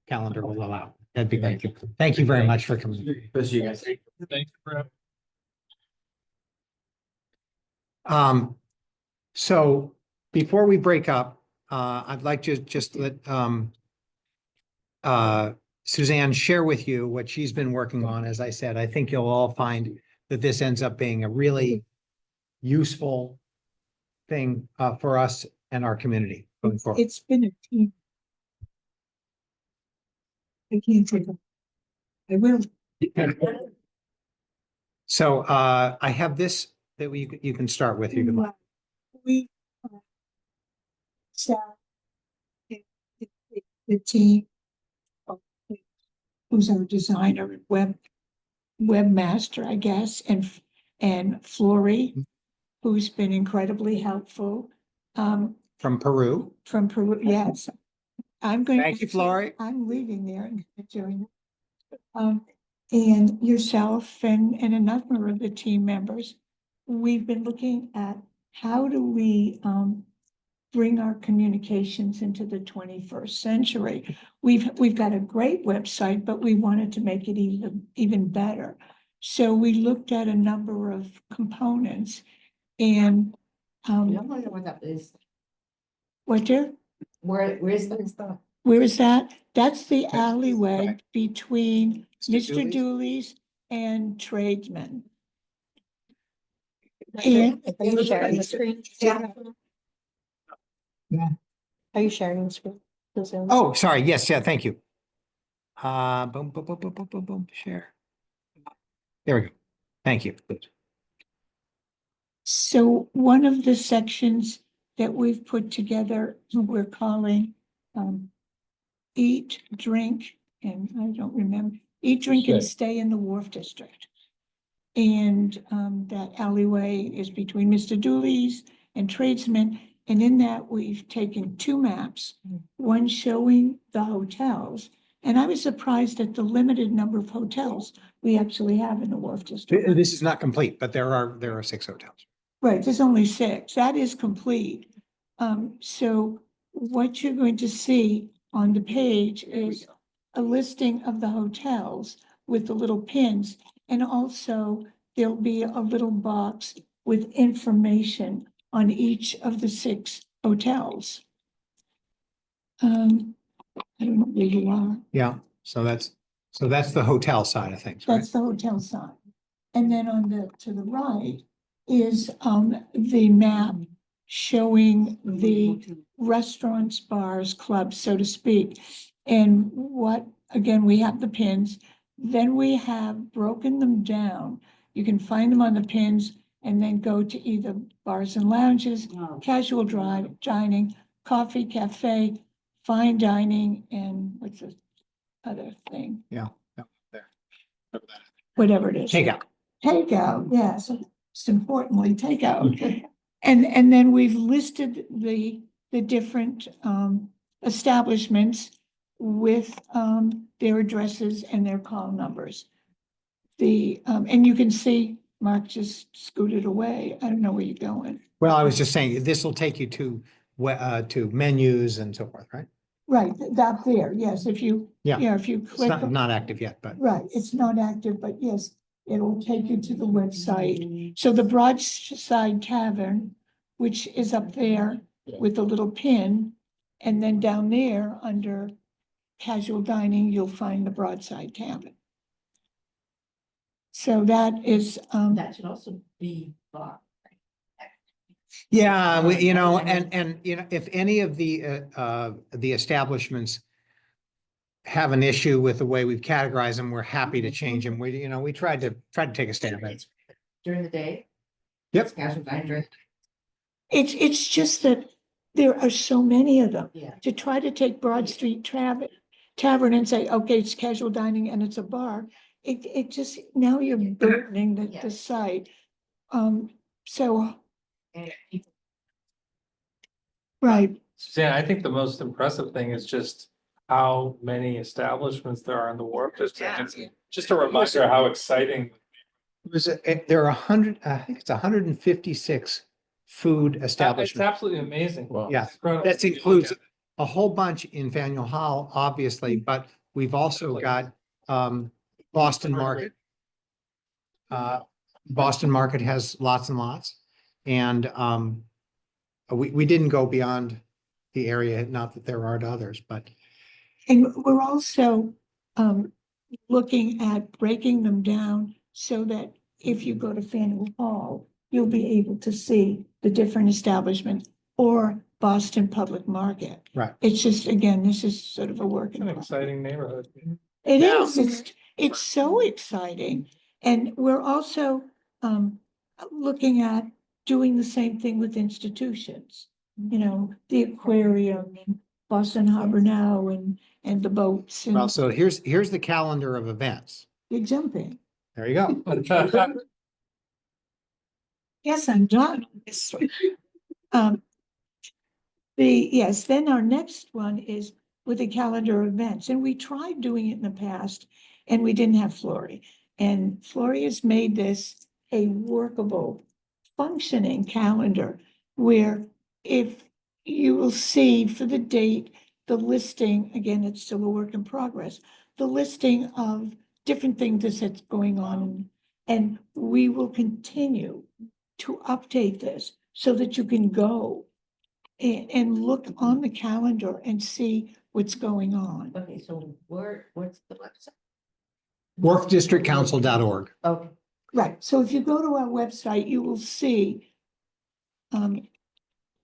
calendar will allow. That'd be great. Thank you very much for coming. Thank you guys. Thanks for. So before we break up, I'd like to just let, Suzanne share with you what she's been working on. As I said, I think you'll all find that this ends up being a really useful thing, for us and our community going forward. It's been a team. I can't take it. I will. So, I have this that you can start with. You can. We staff, the team, who's our designer and webmaster, I guess, and Flory, who's been incredibly helpful. From Peru. From Peru, yes. I'm going. Thank you, Flory. I'm leaving there and joining. And yourself and a number of the team members, we've been looking at how do we bring our communications into the 21st century. We've got a great website, but we wanted to make it even better. So we looked at a number of components and I don't know where that is. what dear? Where is that? Where is that? That's the alleyway between Mr. Dooley's? Dooley's and Tradesman. Are you sharing the screen? Yeah. Are you sharing the screen? The Zoom? Oh, sorry. Yes. Yeah. Thank you. Boom, boom, boom, boom, boom, boom, boom. Share. There we go. Thank you. Good. So one of the sections that we've put together, we're calling Eat, Drink, and I don't remember, Eat, Drink, and Stay in the Wharf District. And that alleyway is between Mr. Dooley's and Tradesman. And in that, we've taken two maps, one showing the hotels. And I was surprised at the limited number of hotels we actually have in the Wharf District. This is not complete, but there are 6 hotels. Right, there's only 6. That is complete. So what you're going to see on the page is a listing of the hotels with the little pins. And also there'll be a little box with information on each of the 6 hotels. I don't know where you are. Yeah. So that's the hotel side of things, right? That's the hotel side. And then to the right is the map showing the restaurants, bars, clubs, so to speak. And again, we have the pins. Then we have broken them down. You can find them on the pins and then go to either bars and lounges, casual dining, coffee, cafe, fine dining, and what's the other thing? Yeah. There. Whatever it is. Takeout. Takeout, yes, most importantly, takeout. And then we've listed the different establishments with their addresses and their call numbers. And you can see Mark just scooted away. I don't know where you're going. Well, I was just saying, this will take you to menus and so forth, right? Right, that there, yes, if you It's click. not active yet, but. Right, it's not active, but yes, it'll take you to the website. So the Broadside Tavern, which is up there with the little pin, and then down there under casual dining, you'll find the Broadside Tavern. So that is, That should also be bar. Yeah, and if any of the establishments have an issue with the way we've categorized them, we're happy to change them. We tried to take a stab at it. During the day? Yep. Casual dining. it's just that there are so many of them. Yeah. To try to take Broad Street Tavern and say, okay, it's casual dining and it's a bar, it just, now you're burdening the site. So, right, Suzanne, I think the most impressive thing is just how many establishments there are in the Wharf District. It's just a reminder how exciting. There are 100, I think it's 156 food It's establishments. absolutely amazing. Wow. Yeah, It's incredible. that includes a whole bunch in Faneuil Hall, obviously, but we've also got Boston Market. Boston Market has lots and lots. And we didn't go beyond the area, not that there aren't others, but and we're also looking at breaking them down so that if you go to Faneuil Hall, you'll be able to see the different establishments or Boston Public Market. right. It's just, again, this is sort of a work in An progress. exciting neighborhood. It Now- is, it's so exciting. And we're also looking at doing the same thing with institutions. You know, the aquarium, and Boston Harbor Now, and the boats Well, and so here's the calendar of events. big jumping. There you go. Yes, I'm done. on this one. Yes, then our next one is with a calendar of events, and we tried doing it in the past, and we didn't have Flory. And Flory has made this a workable, functioning calendar where if you will see for the date, the listing, again, it's still a work in progress, the listing of different things that's going on. And we will continue to update this so that you can go and look on the calendar and see what's going on. Okay, so what's the website? Wharfdistrictcouncil.org. Okay. Right, so if you go to our website, you will see,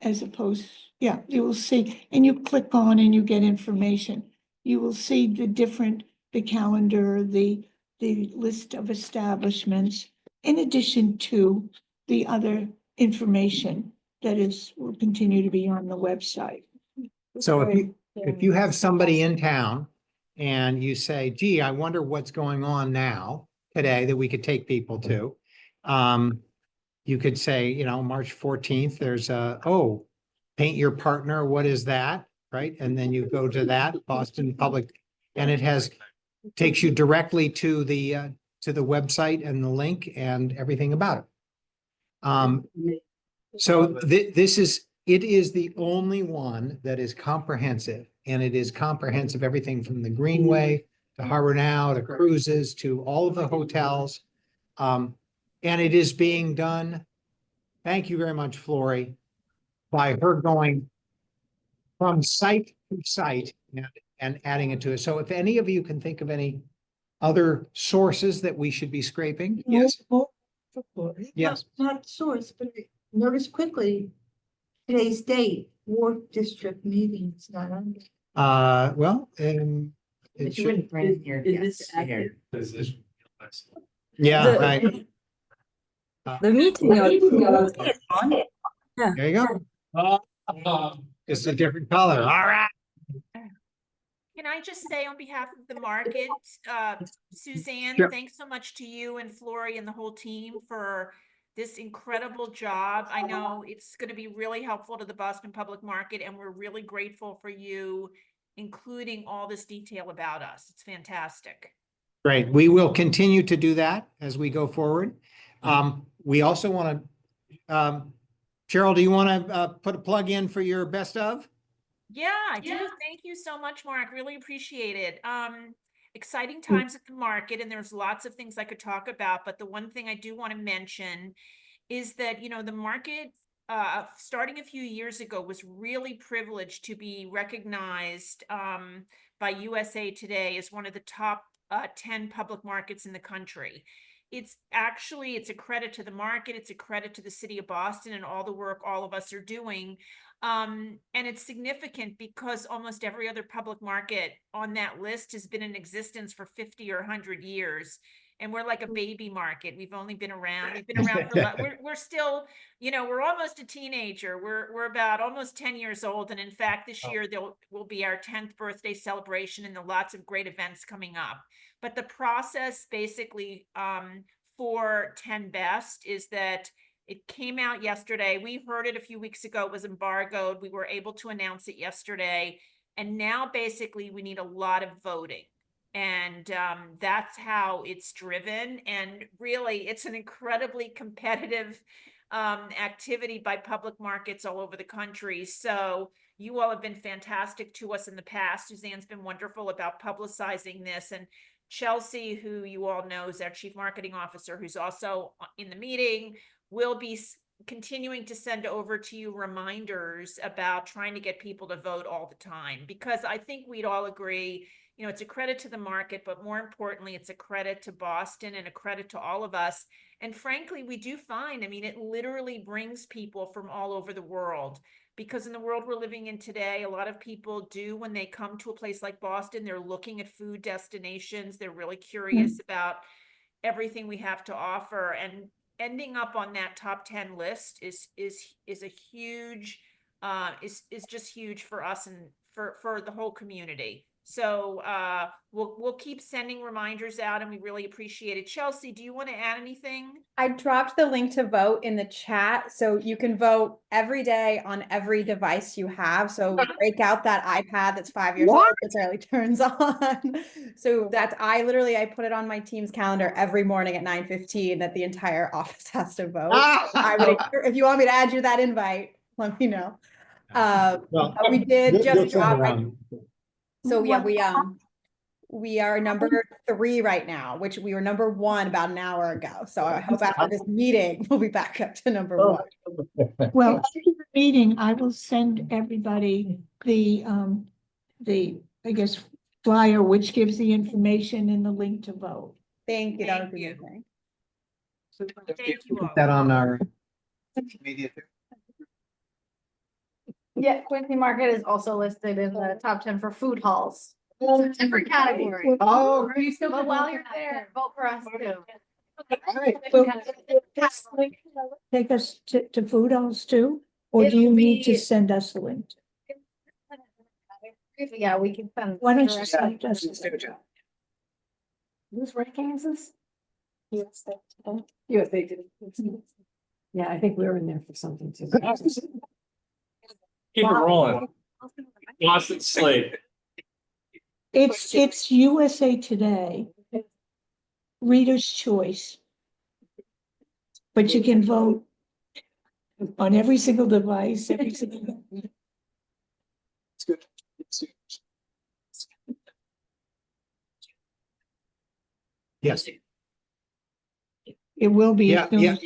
as opposed, yeah, you will see, and you click on and you get information. You will see the calendar, the list of establishments, in addition to the other information that will continue to be on the website. So if you have somebody in town and you say, gee, I wonder what's going on now today that we could take people to. You could say, you know, March 14th, there's paint your partner. What is that? Right. And then you go to that Boston Public, and it takes you directly to the website and the link and everything about it. So it is the only one that is comprehensive, and it is comprehensive, everything from the Greenway to Harbor Now to cruises to all of the hotels. And it is being done, thank you very much, Flory, by her going from site to site and adding it to it. So if any of you can think of any other sources that we should be scraping, yes. Yes. Not source, but I noticed quickly today's date, Wharf District meeting, it's not on. Well, But it you should, wouldn't brand here. Is this Here. yeah, The- right. The meeting is on it. There you go. It's a different color. All right. Can I just say on behalf of the market, Suzanne, Sure. thanks so much to you and Flory and the whole team for this incredible job. I know it's going to be really helpful to the Boston Public Market, and we're really grateful for you including all this detail about us. It's fantastic. Great. We will continue to do that as we go forward. We also want to, Cheryl, do you want to put a plug in for your best of? Yeah, I do. Thank you so much, Mark. Really appreciate it. Exciting times at the market, and there's lots of things I could talk about, but the one thing I do want to mention is that, you know, the market starting a few years ago was really privileged to be recognized by USA Today as one of the top 10 public markets in the country. It's a credit to the market. It's a credit to the city of Boston and all the work all of us are doing. And it's significant because almost every other public market on that list has been in existence for 50 or 100 years. And we're like a baby market. We've only been around. We've been around for, we're still, you know, we're almost a teenager. We're about almost 10 years old. And in fact, this year will be our 10th birthday celebration, and there are lots of great events coming up. But the process basically for 10 Best is that it came out yesterday. We heard it a few weeks ago. It was embargoed. We were able to announce it yesterday. And now basically we need a lot of voting. And that's how it's driven. And really, it's an incredibly competitive activity by public markets all over the country. So you all have been fantastic to us in the past. Suzanne's been wonderful about publicizing this. And Chelsea, who you all know is our Chief Marketing Officer, who's also in the meeting, will be continuing to send over to you reminders about trying to get people to vote all the time. Because I think we'd all agree, you know, it's a credit to the market, but more importantly, it's a credit to Boston and a credit to all of us. And frankly, we do find, I mean, it literally brings people from all over the world. Because in the world we're living in today, a lot of people do, when they come to a place like Boston, they're looking at food destinations. They're really curious about everything we have to offer. And ending up on that top 10 list is a huge, is just huge for us and for the whole community. So we'll keep sending reminders out, and we really appreciate it. Chelsea, do you want to add anything? I dropped the link to vote in the chat, so you can vote every day on every device you have. So break out that iPad that's 5 years old that barely turns on. So that's I put it on my team's calendar every morning at 9:15 that the entire office has to vote. I would, if you want me to add you that invite, let me know. We did just drop. So yeah, we are number 3 right now, which we were number 1 about an hour ago. So I hope after this meeting, we'll be back up to number 1. Well, after the meeting, I will send everybody the, I guess, flyer, which gives the information and the link to vote. Thank you. That would be amazing. Thank you all. Put that on our media. Yeah, Quincy Market is also listed in the top 10 for food halls. It's a different category. Oh, But while you're there, vote for us too. Take us to food halls too, or do you need to send us the link? Yeah, we can send. Why don't you send us? Whose ranking is this? USA Today. USA Today. Yeah, I think we were in there for something too. Keep it rolling. Boston Slate. It's USA Today. Reader's Choice. But you can vote on every single device, every single. It's good. Yes. It will be. Yeah, yeah,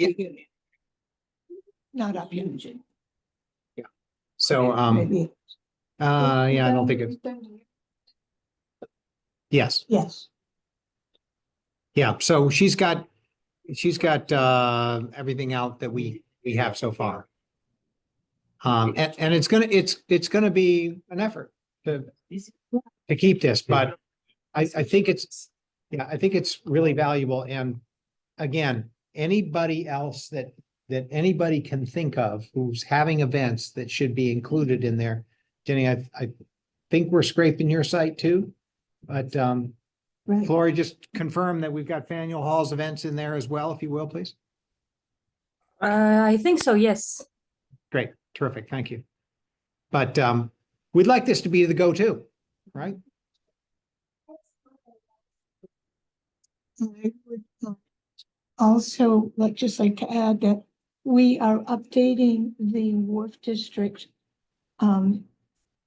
Not up yet. So, Maybe. yeah, I don't think it's, yes. Yes. Yeah, so she's got everything out that we have so far. And it's gonna be an effort to keep this, but I think it's really valuable. And again, anybody else that anybody can think of who's having events that should be included in there. Jenny, I think we're scraping your site too, but Flory, just confirm that we've got Faneuil Hall's events in there as well, if you will, please. I think so, yes. Great, terrific, thank you. But we'd like this to be the go-to, right? I would also just like to add that we are updating the Wharf District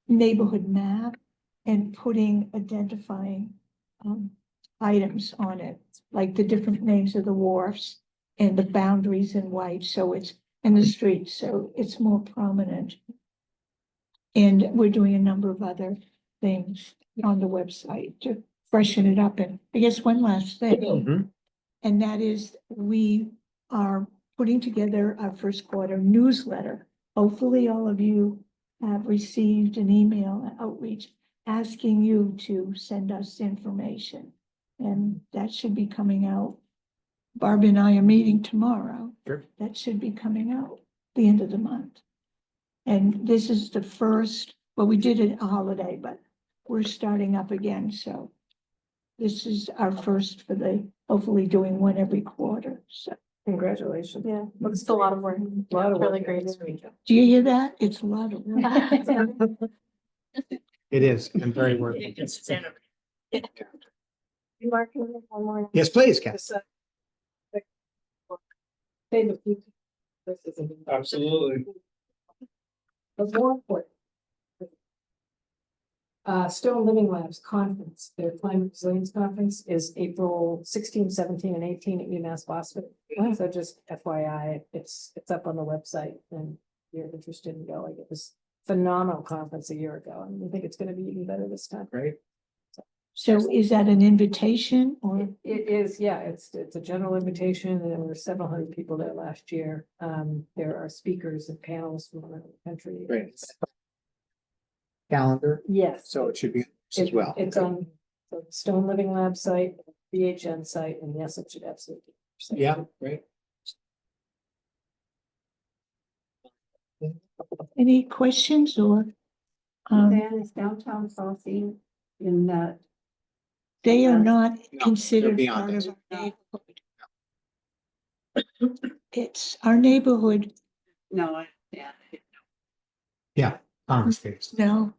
neighborhood map and identifying items on it, like the different names of the wharfs and the boundaries in white, so it's in the streets, so it's more prominent. And we're doing a number of other things on the website to freshen it up. And I guess one last thing, and that is we are putting together our first quarter newsletter. Hopefully all of you have received an email outreach asking you to send us information. And that should be coming out. Barb and I are meeting tomorrow. Sure. That should be coming out the end of the month. And this is the first, well, we did it a holiday, but we're starting up again. So this is our first for hopefully doing one every quarter, so. Congratulations. Yeah, it's a lot of work. Really great. Do you hear that? It's a lot of work. It is, and very worth it. Mark, can we have one more? Yes, please, Kat. Absolutely. Stone Living Labs Conference, their Climate Resilience Conference is April 16, 17, and 18 at UMass Boston. So just FYI, it's up on the website and if you're interested in going. It was phenomenal conference a year ago, and we think it's gonna be even better this time. Great. So is that an invitation or? It is, yeah, it's a general invitation, and there were several hundred people there last year. There are speakers and panelists from around the country. Great. Calendar, Yes. so it should be as well. It's on the Stone Living Lab site, BHN site, and yes, it should absolutely. be. Yeah, great. Any questions or? Then is downtown crossing in that. They are not No, considered they're part beyond of our neighborhood. It's our neighborhood. No, yeah. Yeah, Congress. No,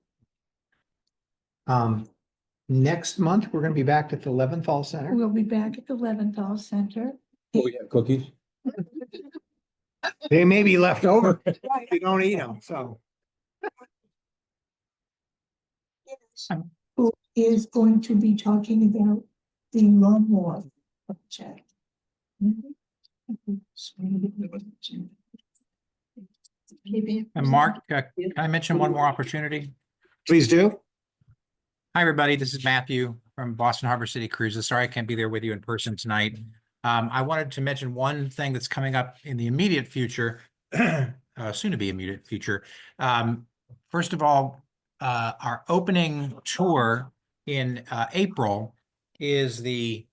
Next month, we're gonna be back at the Leventhal Center. we'll be back at the Leventhal Center. Oh, yeah, cookies? They may be left over if you don't eat them, so. Who is going to be talking about the lawnmower project. And Mark, can I mention one more opportunity? Please do. Hi, everybody. This is Matthew from Boston Harbor City Cruises. Sorry I can't be there with you in person tonight. I wanted to mention one thing that's coming up in the immediate future, soon to be immediate future. First of all, our opening tour in April is the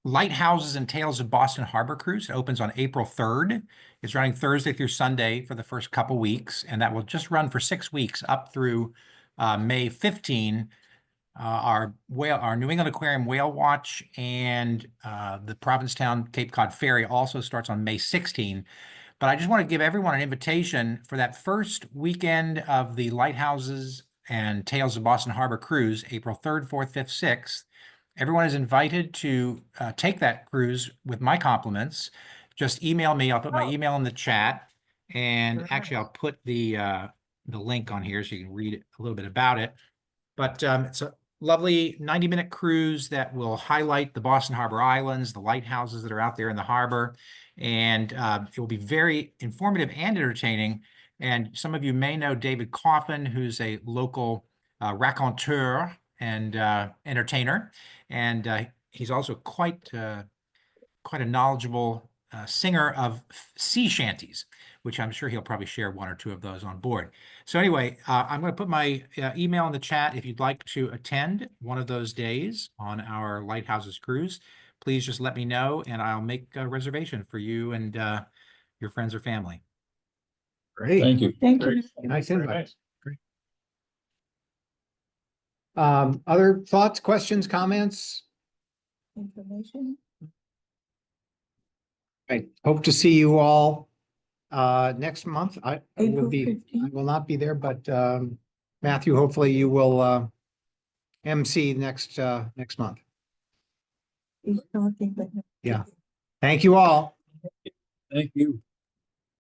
Lighthouses and Tales of Boston Harbor Cruise. It opens on April 3rd. It's running Thursday through Sunday for the first couple weeks, and that will just run for 6 weeks up through May 15. Our New England Aquarium Whale Watch and the Provincetown Cape Cod Ferry also starts on May 16. But I just want to give everyone an invitation for that first weekend of the Lighthouses and Tales of Boston Harbor Cruise, April 3rd, 4th, 5th, 6th. Everyone is invited to take that cruise with my compliments. Just email me. I'll put my email in the chat. And actually, I'll put the link on here so you can read a little bit about it. But it's a lovely 90-minute cruise that will highlight the Boston Harbor Islands, the lighthouses that are out there in the harbor. And it will be very informative and entertaining. And some of you may know David Coffin, who's a local raconteur and entertainer. And he's also quite a knowledgeable singer of sea shanties, which I'm sure he'll probably share one or two of those on board. So anyway, I'm going to put my email in the chat if you'd like to attend one of those days on our Lighthouses cruise. Please just let me know, and I'll make a reservation for you and your friends or family. Great. Thank you. Thank you. Nice invite. Other thoughts, questions, comments? Information. I hope to see you all next month. I will April 15th. I will not be there, but Matthew, hopefully you will MC next month. He's talking, but. Yeah. Thank you all. Thank you.